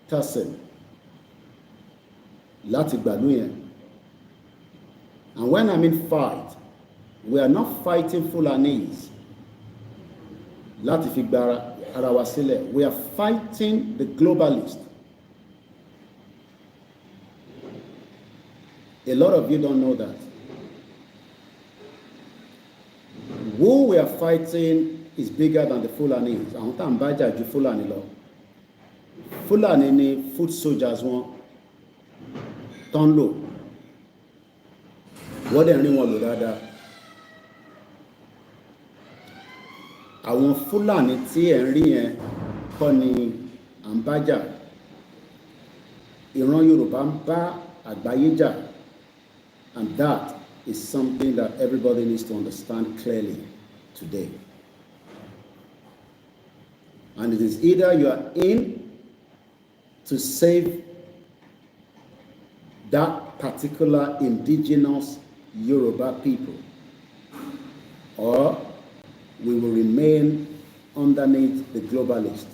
person láti gbàlú yẹn. And when I mean fight, we are not fighting Fulanis láti fi gba ara wa sílẹ̀. We are fighting the globalists. A lot of you don't know that. Who we are fighting is bigger than the Fulanis. Àwọn tá à ń bá jà ju Fulani lọ. Fulani ni foot soldiers wọn tán lò. Wọ́n dẹ̀ rí wọn lò dáadáa. Àwọn Fulani tí ẹ̀ ń rí yẹn kọ́ ni à ń bá jà. Ìran Yorùbá ń bá àgbáyé jà. And that is something that everybody needs to understand clearly today. And it is either you are in to save that particular indigenous Yoruba people, or we will remain underneath the globalists.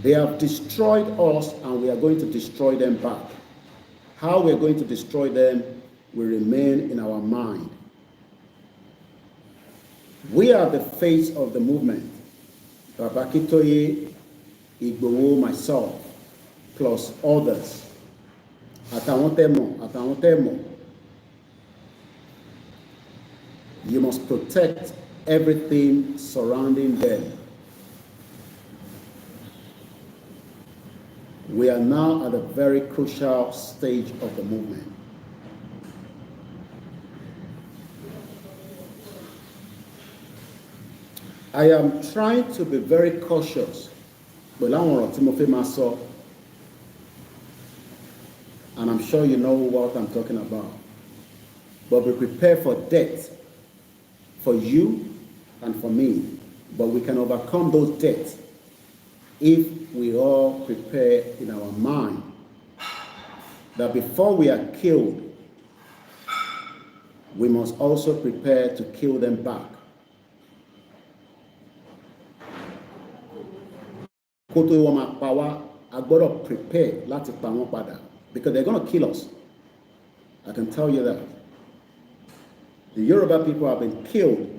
They have destroyed us and we are going to destroy them back. How we're going to destroy them will remain in our mind. We are the face of the movement. Babakitoye, Igboho, myself, plus others. Àtàwọn tẹ́ mọ̀. You must protect everything surrounding them. We are now at a very crucial stage of the movement. I am trying to be very cautious. And I'm sure you know what I'm talking about. But be prepared for death for you and for me. But we can overcome those deaths if we all prepare in our mind that before we are killed, we must also prepare to kill them back. I gotta prepare because they're gonna kill us. I can tell you that. The Yoruba people have been killed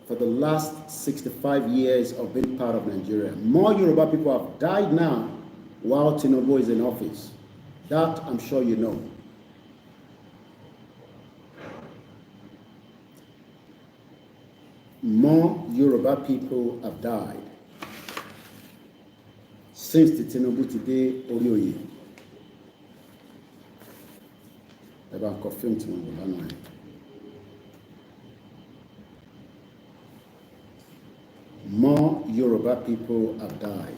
for the last 65 years of being part of Nigeria. More Yoruba people have died now while Tinubu is in office. That I'm sure you know. More Yoruba people have died since the Tinubu today Orioye. About confirmed Tinubu. More Yoruba people have died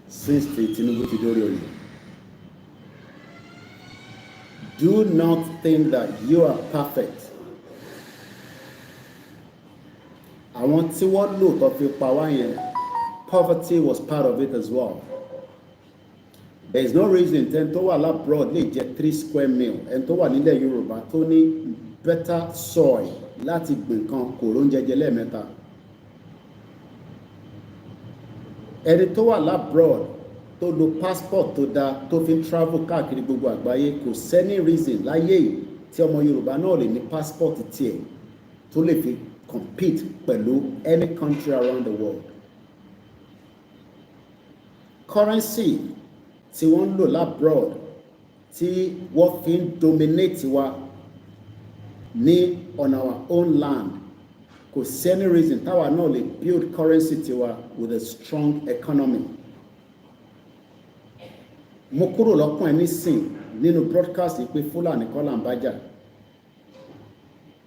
since the Tinubu today. Do not think that you are perfect. I want to see what look of your power here. Poverty was part of it as well. There is no reason to wà abroad lè jẹ 3 square meal and to wà nílẹ̀ Yorùbá tó ní better soil láti gbìn kan kò rón jẹjẹ lẹ́ẹ̀mẹ́ta. Ẹni tó wà abroad tó lo passport tó dá tó fi ń travel káàkiri gbogbo àgbáyé kò sẹ́ni reason láyé yìí tí ọmọ Yorùbá náà lè ní passport tiẹ̀ tó lè fi compete pẹ̀lú any country around the world. Currency tí wọ́n ń lò abroad tí wọ́n fi ń dominate wa ní on our own land kò sí any reason táwa náà lè build currency tiwa with a strong economy. Mo kúrò lọ́kàn ẹ̀ nísìn nínú broadcast yìí pé Fúlàní kọ́ là ń bá jà.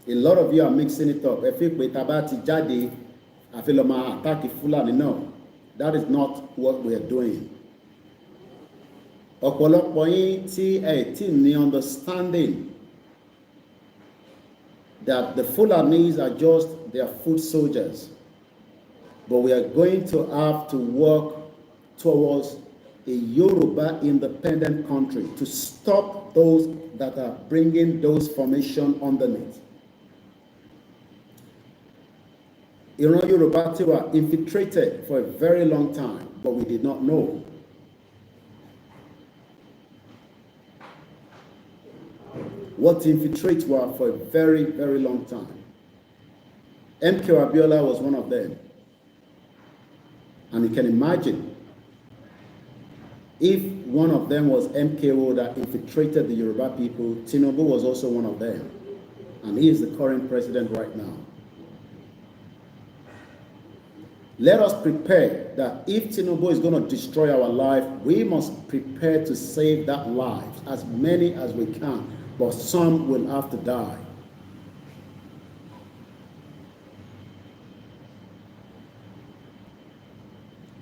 A lot of you are mixing it up. Ẹ fi pé tá bá ti jáde àfi lọ máa attack Fúlàní náà. That is not what we are doing. Ọ̀pọ̀lọpọ̀ yín tí ẹ ti ní understanding that the Fulanis are just their foot soldiers, but we are going to have to work towards a Yoruba independent country to stop those that are bringing those formations underneath. Ìran Yoruba tí were infiltrated for a very long time, but we did not know. What infiltrates were for a very, very long time. MK Abiola was one of them. And you can imagine if one of them was MKO that infiltrated the Yoruba people, Tinubu was also one of them. And he is the current president right now. Let us prepare that if Tinubu is going to destroy our life, we must prepare to save that life, as many as we can. But some will have to die.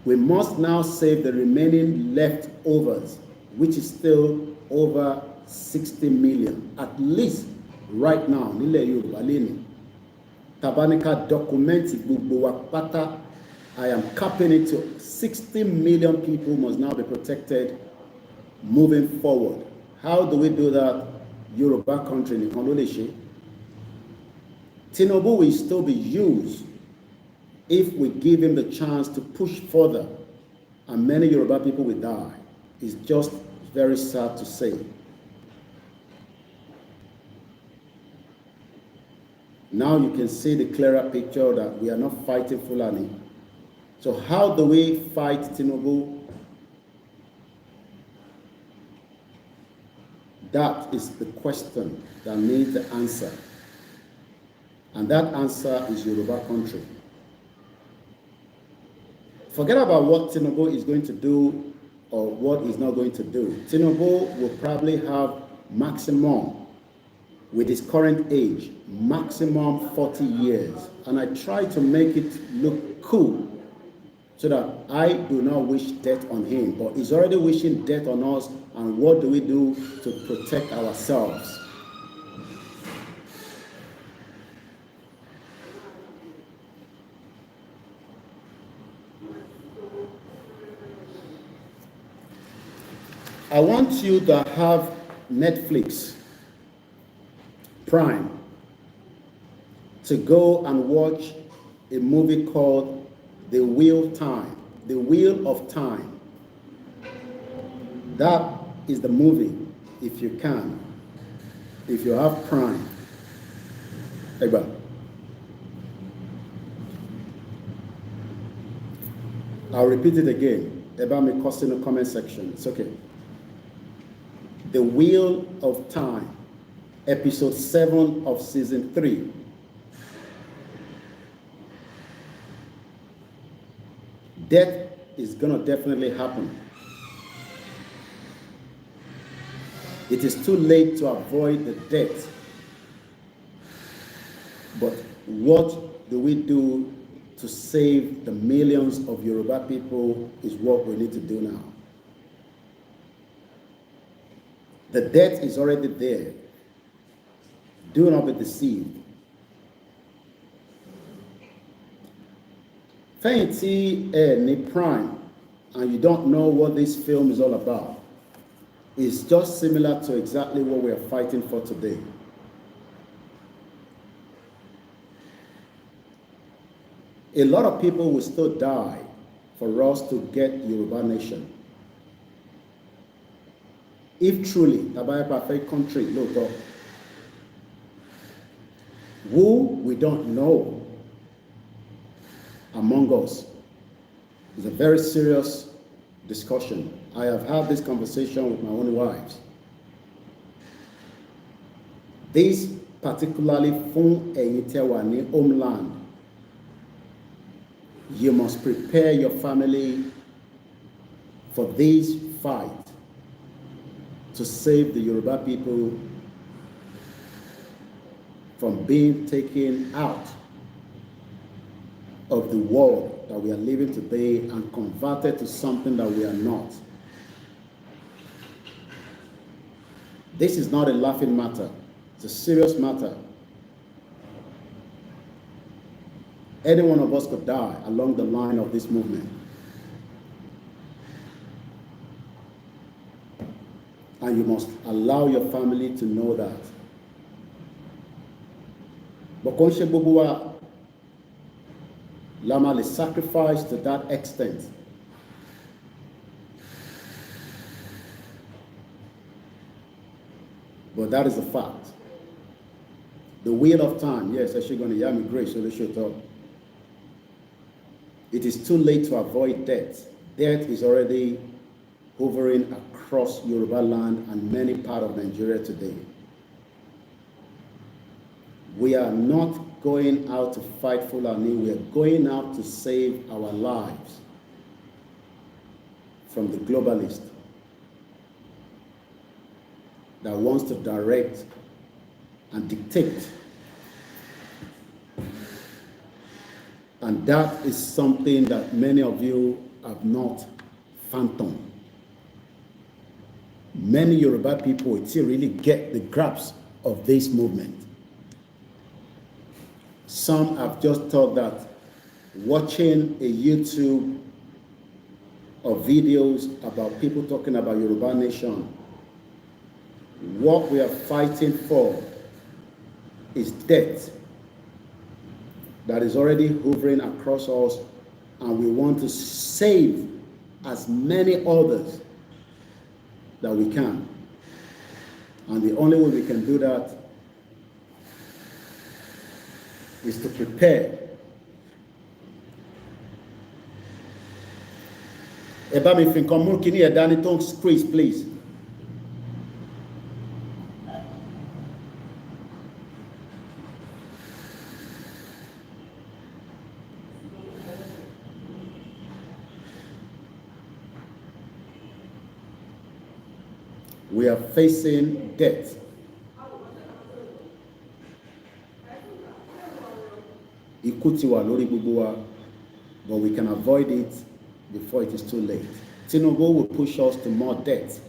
We must now save the remaining leftovers, which is still over 60 million, at least right now. Nílẹ̀ Yorùbá lẹ́nu. Tabanika documenti gbogbo wa pátá. I am capping it to 60 million people must now be protected moving forward. How do we do that? Yoruba country nìkan ló lè ṣe. Tinubu will still be used if we give him the chance to push further, and many Yoruba people will die. is just very sad to say. Now you can see the clearer picture that we are not fighting Fulani. So how do we fight Tinubu? That is the question that needs the answer. And that answer is Yoruba country. Forget about what Tinubu is going to do or what he's not going to do. Tinubu will probably have maximum, with his current age, maximum 40 years. And I try to make it look cool so that I do not wish death on him, but he's already wishing death on us. And what do we do to protect ourselves? I want you to have Netflix Prime to go and watch a movie called The Wheel of Time. That is the movie, if you can, if you have Prime. Eba. I'll repeat it again. Eba may cost in the comment section. It's okay. The Wheel of Time, episode 7 of season 3. Death is gonna definitely happen. It is too late to avoid the death. But what do we do to save the millions of Yoruba people is what we need to do now. The death is already there. Do not be deceived. Fẹ̀yìntì ní Prime, and you don't know what this film is all about. It's just similar to exactly what we are fighting for today. A lot of people will still die for us to get Yoruba nation. If truly, Tabaye perfect country, look, who we don't know among us is a very serious discussion. I have had this conversation with my own wives. This particularly fún ẹ̀yin tẹ́ wà ní homeland. You must prepare your family for this fight to save the Yoruba people from being taken out of the world that we are living today and converted to something that we are not. This is not a laughing matter. It's a serious matter. Any one of us could die along the line of this movement. And you must allow your family to know that. But konshe gbogbo wa la ma lè sacrifice to that extent. But that is a fact. The wheel of time, yes, actually going to yami grace, so they should talk. It is too late to avoid death. Death is already hovering across Yoruba land and many parts of Nigeria today. We are not going out to fight Fulani. We are going out to save our lives from the globalist that wants to direct and dictate. And that is something that many of you have not fathomed. Many Yoruba people still really get the grasp of this movement. Some have just thought that watching a YouTube or videos about people talking about Yoruba nation, what we are fighting for is death that is already hovering across us, and we want to save as many others that we can. And the only way we can do that is to prepare. Eba mi fin kan mú kíní ẹ̀ dání tó ń squeeze, please. We are facing death. Ikú ti wà lórí gbogbo wa, but we can avoid it before it is too late. Tinubu will push us to more debt.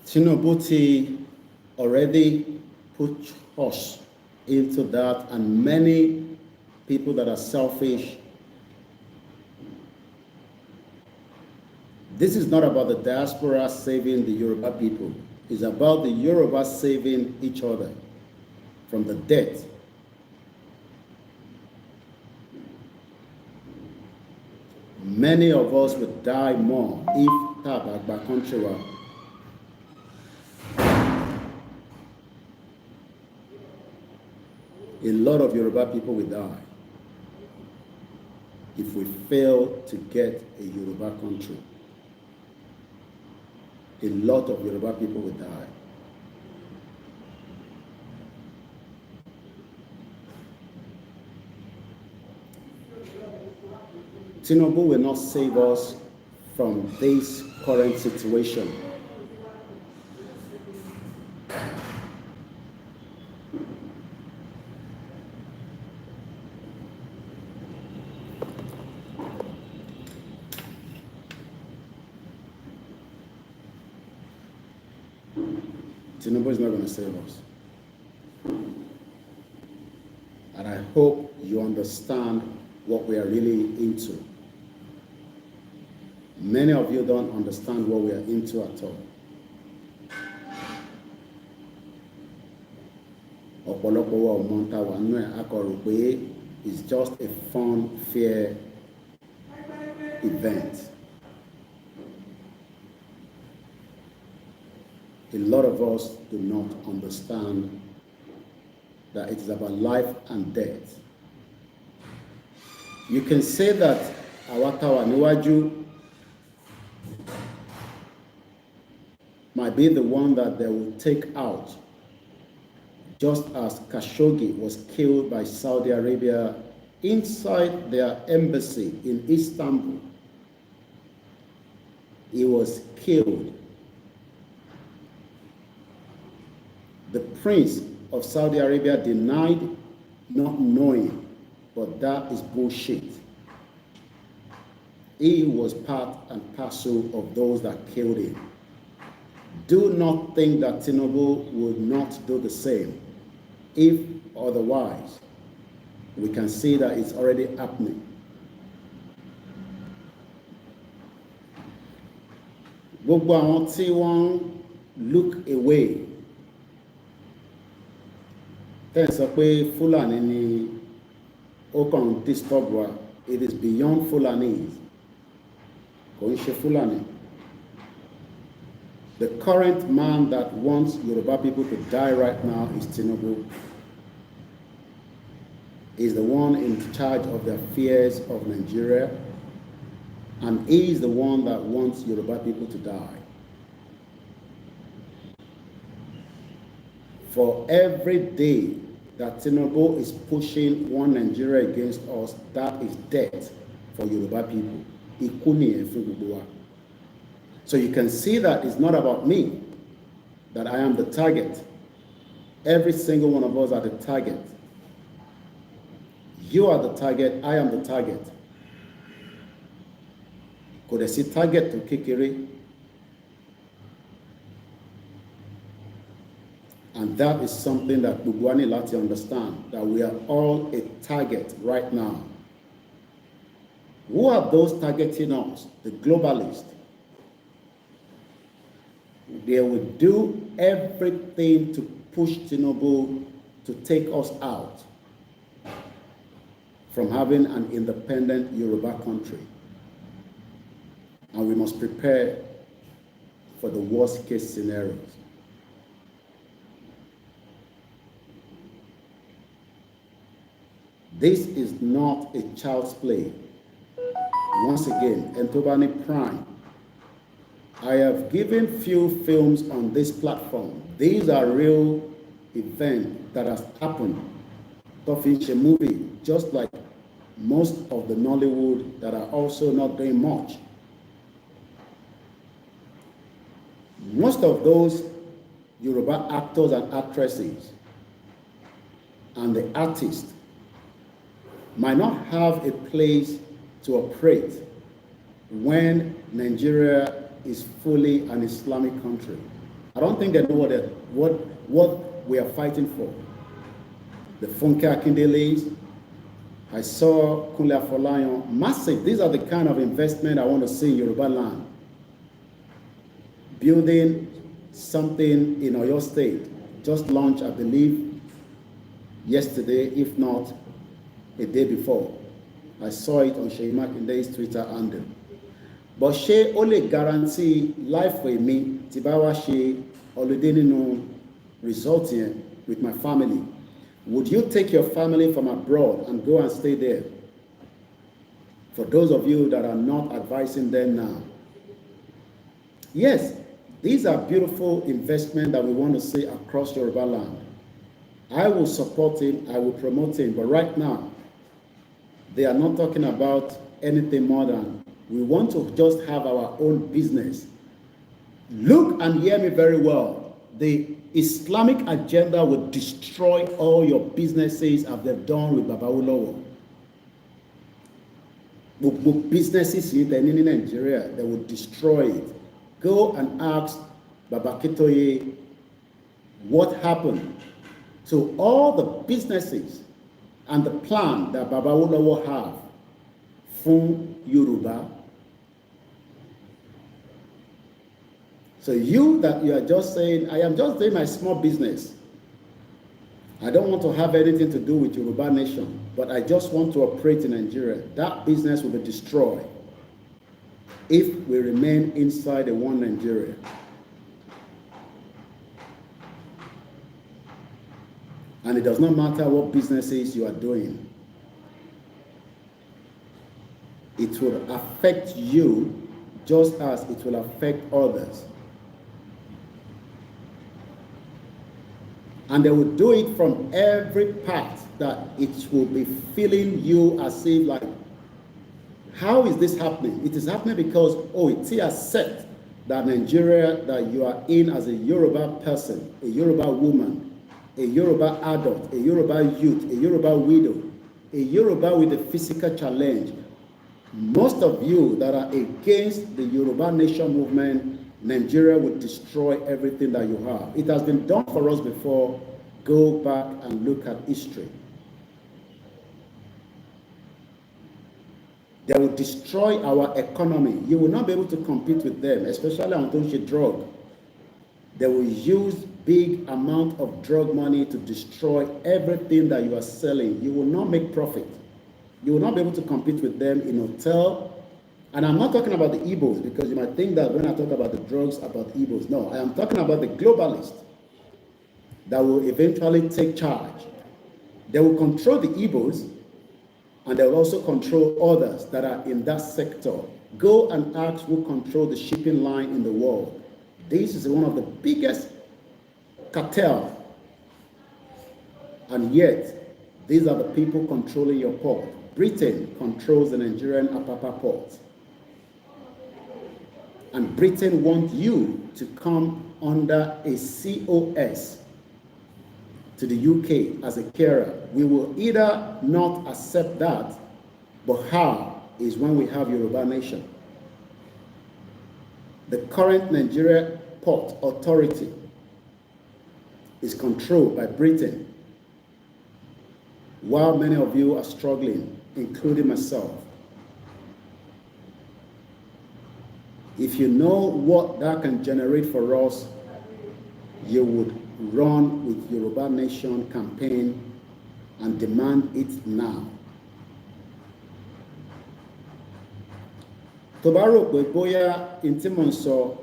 Tinubu already put us into that, and many people that are selfish. This is not about the diaspora saving the Yoruba people. It's about the Yoruba saving each other from the debt. Many of us would die more if Tabagba country were. A lot of Yoruba people will die if we fail to get a Yoruba country. A lot of Yoruba people will die. Tinubu will not save us from this current situation. Tinubu is not going to save us. And I hope you understand what we are really into. Many of you don't understand what we are into at all. Ọ̀pọ̀lọpọ̀ wa ò mọ̀ ta wà nínú ẹ̀, a kò rò pé it's just a fun, fair event. A lot of us do not understand that it is about life and death. You can say that Awatawa Niwaju might be the one that they will take out, just as Khashoggi was killed by Saudi Arabia inside their embassy in Istanbul. He was killed. The prince of Saudi Arabia denied not knowing, but that is bullshit. He was part and parcel of those that killed him. Do not think that Tinubu would not do the same. If otherwise, we can see that it's already happening. Gbogbo àwọn tí wọ́n look away. Tẹ́ sọ pé Fulani ni ó kàn disturb wa. It is beyond Fulanis. Kò ń ṣe Fulani. The current man that wants Yoruba people to die right now is Tinubu. He's the one in charge of the affairs of Nigeria, and he is the one that wants Yoruba people to die. For every day that Tinubu is pushing one Nigeria against us, that is death for Yoruba people. Ikuni efugubua. So you can see that it's not about me, that I am the target. Every single one of us are the target. You are the target, I am the target. kò dẹ̀ sí target tó kékeré. And that is something that gbogbo wa ní láti understand, that we are all a target right now. Who are those targeting us? The globalists. They will do everything to push Tinubu to take us out from having an independent Yoruba country. And we must prepare for the worst case scenarios. This is not a child's play. Once again, Entobani Prime, I have given few films on this platform. These are real events that has happened. Tofinche movie, just like most of the Nollywood that are also not doing much. Most of those Yoruba actors and actresses and the artists might not have a place to operate when Nigeria is fully an Islamic country. I don't think they know what we are fighting for. The Funke Akindeles, I saw Kunle Afolayan, massive. These are the kind of investment I want to see in Yoruba land. Building something in Oyo State, just launched, I believe, yesterday, if not a day before. I saw it on Seyi Makinde's Twitter handle. But ṣé ó lè guarantee life for me tí bá wá ṣe holiday nínú resort yẹn with my family? Would you take your family from abroad and go and stay there? For those of you that are not advising them now. Yes, these are beautiful investments that we want to see across Yoruba land. I will support him, I will promote him, but right now, they are not talking about anything more than we want to just have our own business. Look and hear me very well. The Islamic agenda will destroy all your businesses as they've done with Babawolowo. Businesses in Nigeria, they will destroy it. Go and ask Baba Kitoye what happened to all the businesses and the plan that Babawolowo have for Yoruba. So you are just saying, I am just doing my small business. I don't want to have anything to do with Yoruba nation, but I just want to operate in Nigeria. That business will be destroyed if we remain inside the one Nigeria. And it does not matter what businesses you are doing. It will affect you just as it will affect others. And they will do it from every part that it will be feeling you as if like, how is this happening? It is happening because, it is set that Nigeria that you are in as a Yoruba person, a Yoruba woman, a Yoruba adult, a Yoruba youth, a Yoruba widow, a Yoruba with a physical challenge. Most of you that are against the Yoruba nation movement, Nigeria will destroy everything that you have. It has been done for us before. Go back and look at history. They will destroy our economy. You will not be able to compete with them, especially on Tonshi drug. They will use big amount of drug money to destroy everything that you are selling. You will not make profit. You will not be able to compete with them in hotel. And I'm not talking about the Igbos, because you might think that when I talk about the drugs, about Igbos. No, I am talking about the globalists that will eventually take charge. They will control the Igbos, and they will also control others that are in that sector. Go and ask who control the shipping line in the world. This is one of the biggest cartel. And yet, these are the people controlling your port. Britain controls the Nigerian Apapa port. And Britain wants you to come under a COS to the UK as a carer. We will either not accept that, but how is when we have Yoruba nation. The current Nigeria Port Authority is controlled by Britain, while many of you are struggling, including myself. If you know what that can generate for us, you would run with Yoruba Nation campaign and demand it now. Tó bá rò pé bóyá n tí mò ń sọ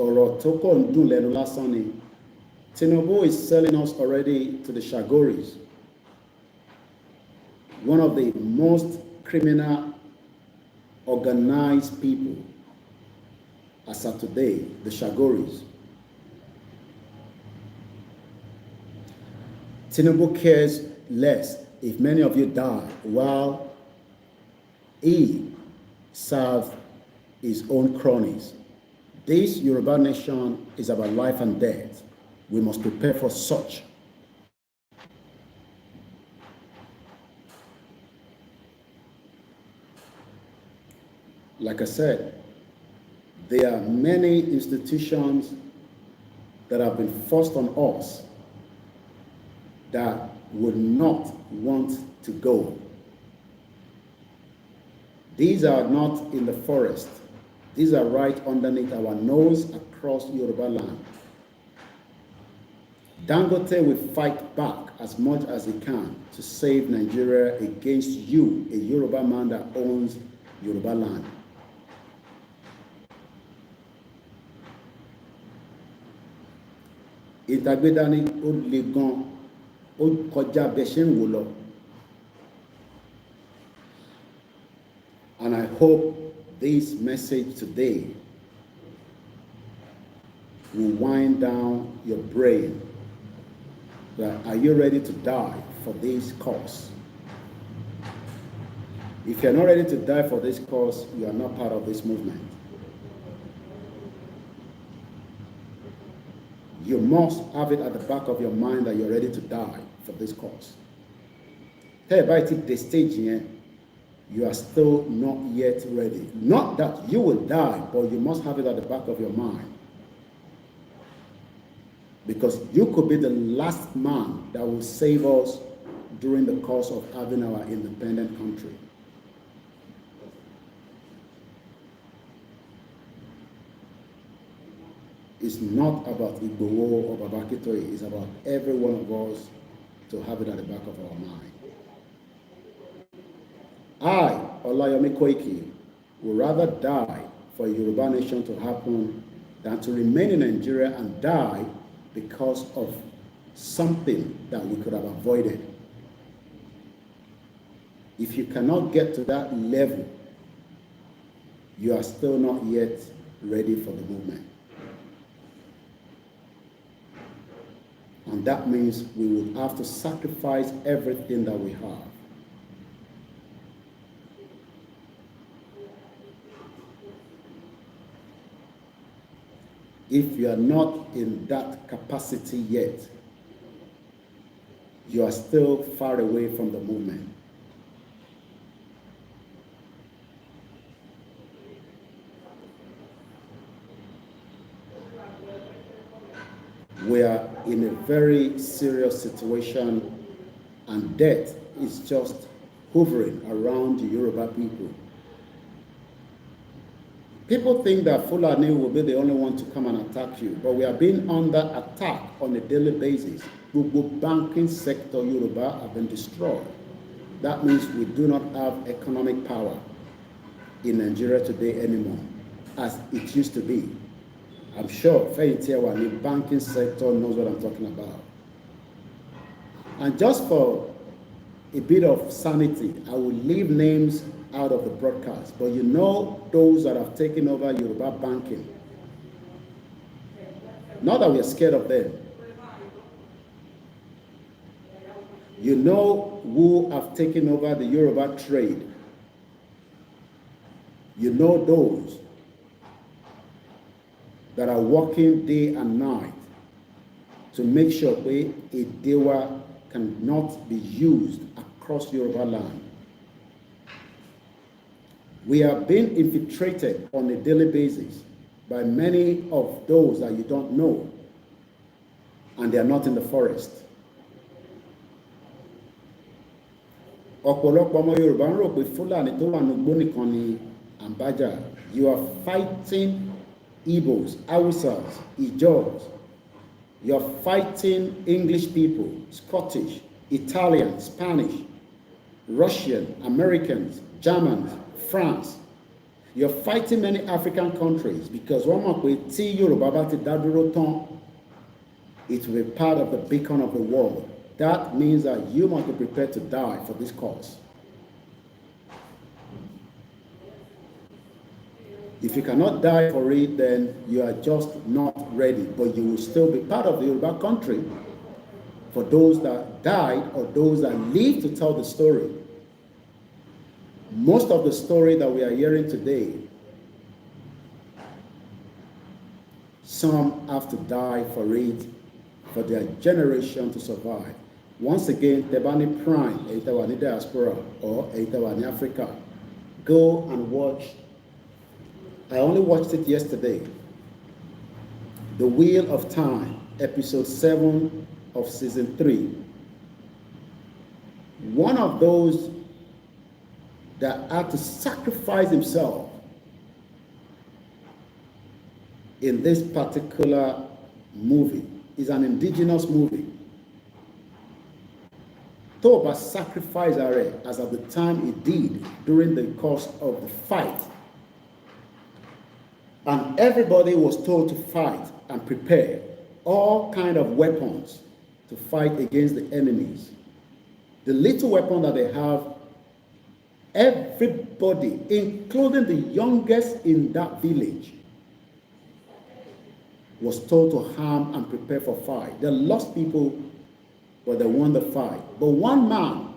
ọ̀rọ̀ tó kọ̀ ń dùn lẹ́nu lásán ni, Tinubu is selling us already to the Shagoris, one of the most criminal, organized people as of today, the Shagoris. Tinubu cares less if many of you die while he serves his own cronies. This Yoruba nation is about life and death. We must prepare for such. Like I said, there are many institutions that have been forced on us that would not want to go. These are not in the forest. These are right underneath our nose across Yoruba land. Dangote will fight back as much as he can to save Nigeria against you, a Yoruba man that owns Yoruba land. Ìtàgbédání ó le gan, ó kọjá bẹ́ ṣe ń wò lọ. And I hope this message today will wind down your brain. That are you ready to die for this cause? If you're not ready to die for this cause, you are not part of this movement. You must have it at the back of your mind that you're ready to die for this cause. Hey, by this stage here, you are still not yet ready. Not that you will die, but you must have it at the back of your mind. Because you could be the last man that will save us during the course of having our independent country. It's not about Igboho or Babakitoye. It's about every one of us to have it at the back of our mind. I, OLAYOMI KOIKI, would rather die for a Yoruba nation to happen than to remain in Nigeria and die because of something that we could have avoided. If you cannot get to that level, you are still not yet ready for the movement. And that means we will have to sacrifice everything that we have. If you are not in that capacity yet, you are still far away from the movement. We are in a very serious situation, and death is just hovering around the Yoruba people. People think that Fulani will be the only one to come and attack you, but we are being under attack on a daily basis. The banking sector Yoruba have been destroyed. That means we do not have economic power in Nigeria today anymore, as it used to be. I'm sure Feyitewa, the banking sector, knows what I'm talking about. And just for a bit of sanity, I will leave names out of the broadcast, but you know those that have taken over Yoruba banking. Not that we are scared of them. You know who have taken over the Yoruba trade. You know those that are working day and night to make sure that a dewa cannot be used across Yoruba land. We are being infiltrated on a daily basis by many of those that you don't know, and they are not in the forest. Ọ̀pọ̀lọpọ̀ ọmọ Yorùbá ń rò pé Fúlàní tó wà nígbó nìkan ni àǹbájà. You are fighting Igbos, Hausas, Ijaws. You are fighting English people, Scottish, Italian, Spanish, Russian, Americans, Germans, France. You're fighting many African countries because one mọ̀ pé tí Yorùbá bá ti dá dúró tán, it will be part of the beacon of the world. That means that you must be prepared to die for this cause. If you cannot die for it, then you are just not ready, but you will still be part of the Yoruba country for those that died or those that live to tell the story. Most of the story that we are hearing today, some have to die for it, for their generation to survive. Once again, Tebani Prime, Eitawani Diaspora, or Eitawani Africa, go and watch. I only watched it yesterday. The Wheel of Time, episode 7 of season 3. One of those that had to sacrifice himself in this particular movie is an indigenous movie. Toba sacrificed Are as at the time he did during the course of the fight. And everybody was told to fight and prepare all kind of weapons to fight against the enemies. The little weapon that they have, everybody, including the youngest in that village, was told to harm and prepare for fight. They lost people, but they won the fight. But one man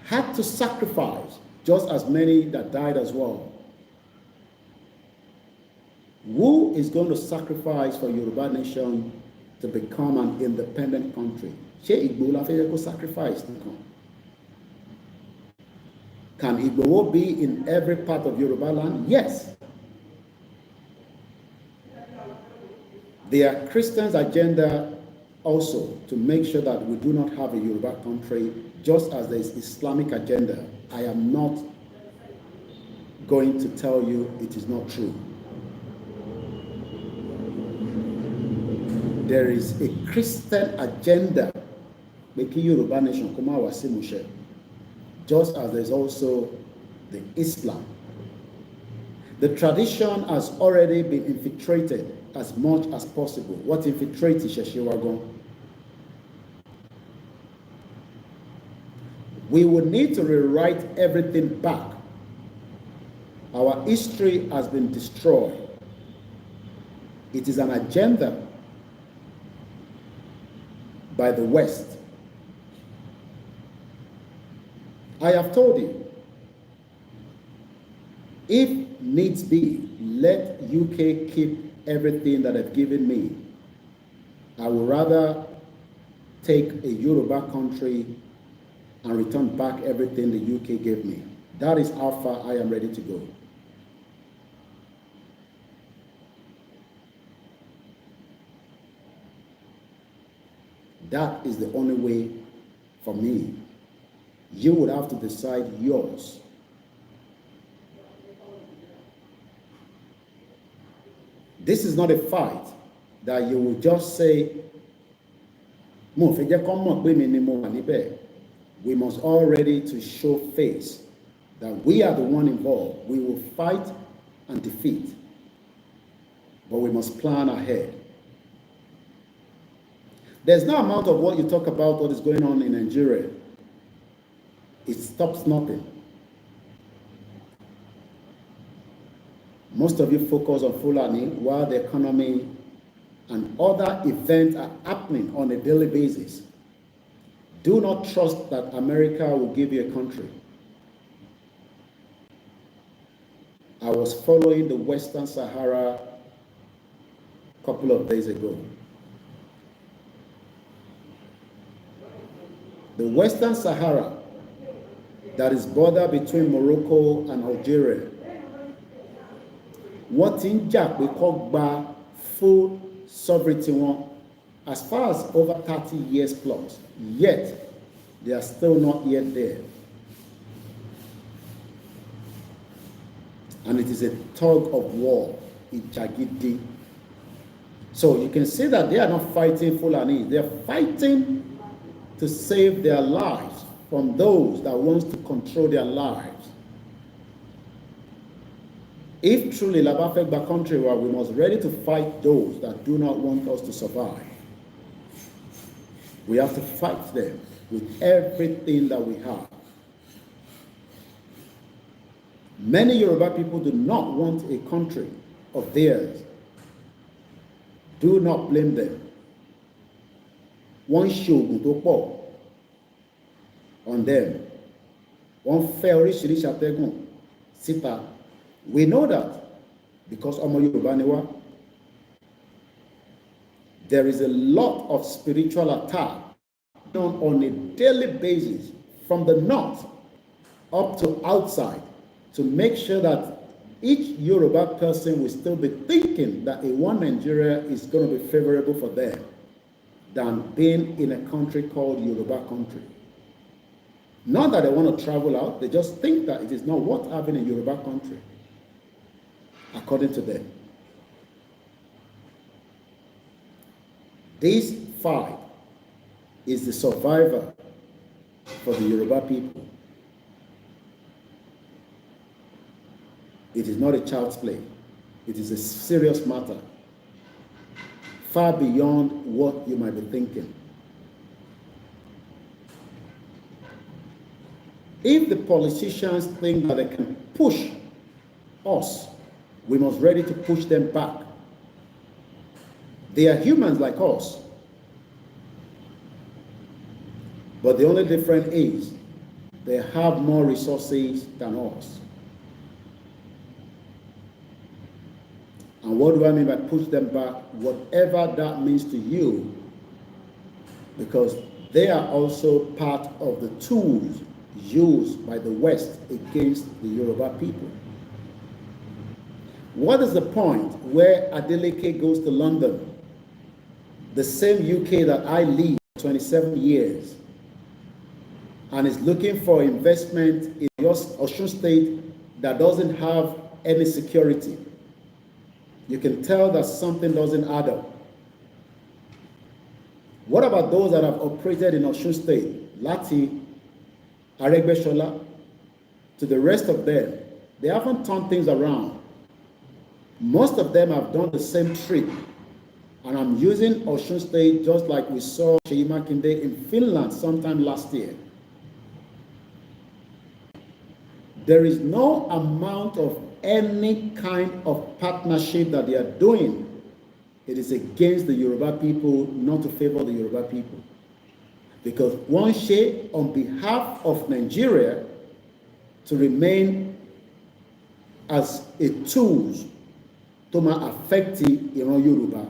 had to sacrifice just as many that died as well. Who is going to sacrifice for Yoruba nation to become an independent country? Ṣé Igbo la fẹ́ kó sacrifice nìkan? Can Igbo be in every part of Yoruba land? Yes. There are Christians' agenda also to make sure that we do not have a Yoruba country, just as there is Islamic agenda. I am not going to tell you it is not true. There is a Christian agenda making Yoruba nation come out as just as there's also the Islam. The tradition has already been infiltrated as much as possible. What infiltrated Sheshewagon? We will need to rewrite everything back. Our history has been destroyed. It is an agenda by the West. I have told you, if needs be, let UK keep everything that they've given me. I would rather take a Yoruba country and return back everything the UK gave me. That is how far I am ready to go. That is the only way for me. You would have to decide yours. This is not a fight that you will just say, we must all ready to show face that we are the one involved. We will fight and defeat, but we must plan ahead. There's no amount of what you talk about what is going on in Nigeria. It stops nothing. Most of you focus on Fulani while the economy and other events are happening on a daily basis. Do not trust that America will give you a country. I was following the Western Sahara a couple of days ago. The Western Sahara that is border between Morocco and Algeria. Wọ́n ti ń jà pé kó gba full sovereignty wọn as far as over 30 years plus, yet they are still not yet there. And it is a tug of war, ìjà. So you can see that they are not fighting Fulani, they are fighting to save their lives from those that wants to control their lives. If truly Labafegba country were, we must ready to fight those that do not want us to survive. We have to fight them with everything that we have. Many Yoruba people do not want a country of theirs. Do not blame them. One ṣoògùn tó pọ̀ on them. One fẹ́ oríṣiríṣi atẹ́gùn síta. We know that because ọmọ Yorùbá ni wá. There is a lot of spiritual attack done on a daily basis from the north up to outside to make sure that each Yoruba person will still be thinking that a one Nigeria is going to be favorable for them than being in a country called Yoruba country. Not that they want to travel out, they just think that it is not worth having a Yoruba country, according to them. This fight is the survivor for the Yoruba people. It is not a child's play. It is a serious matter, far beyond what you might be thinking. If the politicians think that they can push us, we must be ready to push them back. They are humans like us. But the only difference is they have more resources than us. And what do I mean by push them back? Whatever that means to you, because they are also part of the tools used by the West against the Yoruba people. What is the point where Adeleke goes to London, the same UK that I lived for 27 years, and is looking for investment in your Osun State that doesn't have any security? You can tell that something doesn't add up. What about those that have operated in Osun State, Lati, Aregbesola, to the rest of them? They haven't turned things around. Most of them have done the same trick. And I'm using Osun State just like we saw Seyi Makinde in Finland sometime last year. There is no amount of any kind of partnership that they are doing. It is against the Yoruba people, not to favor the Yoruba people. Because one share on behalf of Nigeria to remain as a tool to affect Yoruba.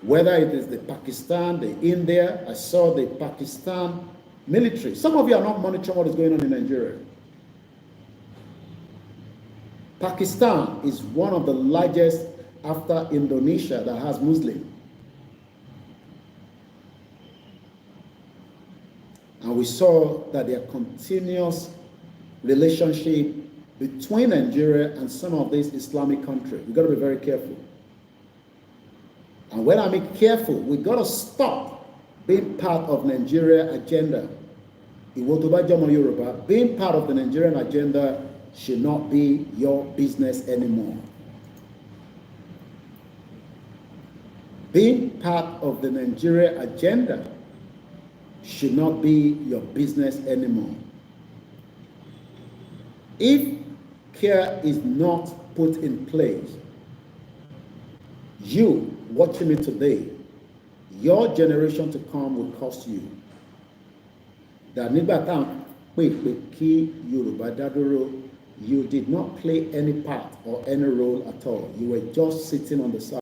Whether it is the Pakistan, the India, I saw the Pakistan military. Some of you are not monitoring what is going on in Nigeria. Pakistan is one of the largest after Indonesia that has Muslim. And we saw that there are continuous relationship between Nigeria and some of these Islamic countries. We've got to be very careful. And when I mean careful, we've got to stop being part of Nigeria agenda. Yoruba, being part of the Nigerian agenda should not be your business anymore. Being part of the Nigeria agenda should not be your business anymore. If care is not put in place, you watching me today, your generation to come will cost you. That nígbà tá pè kí Yorùbá dá dúró, you did not play any part or any role at all. You were just sitting on the side.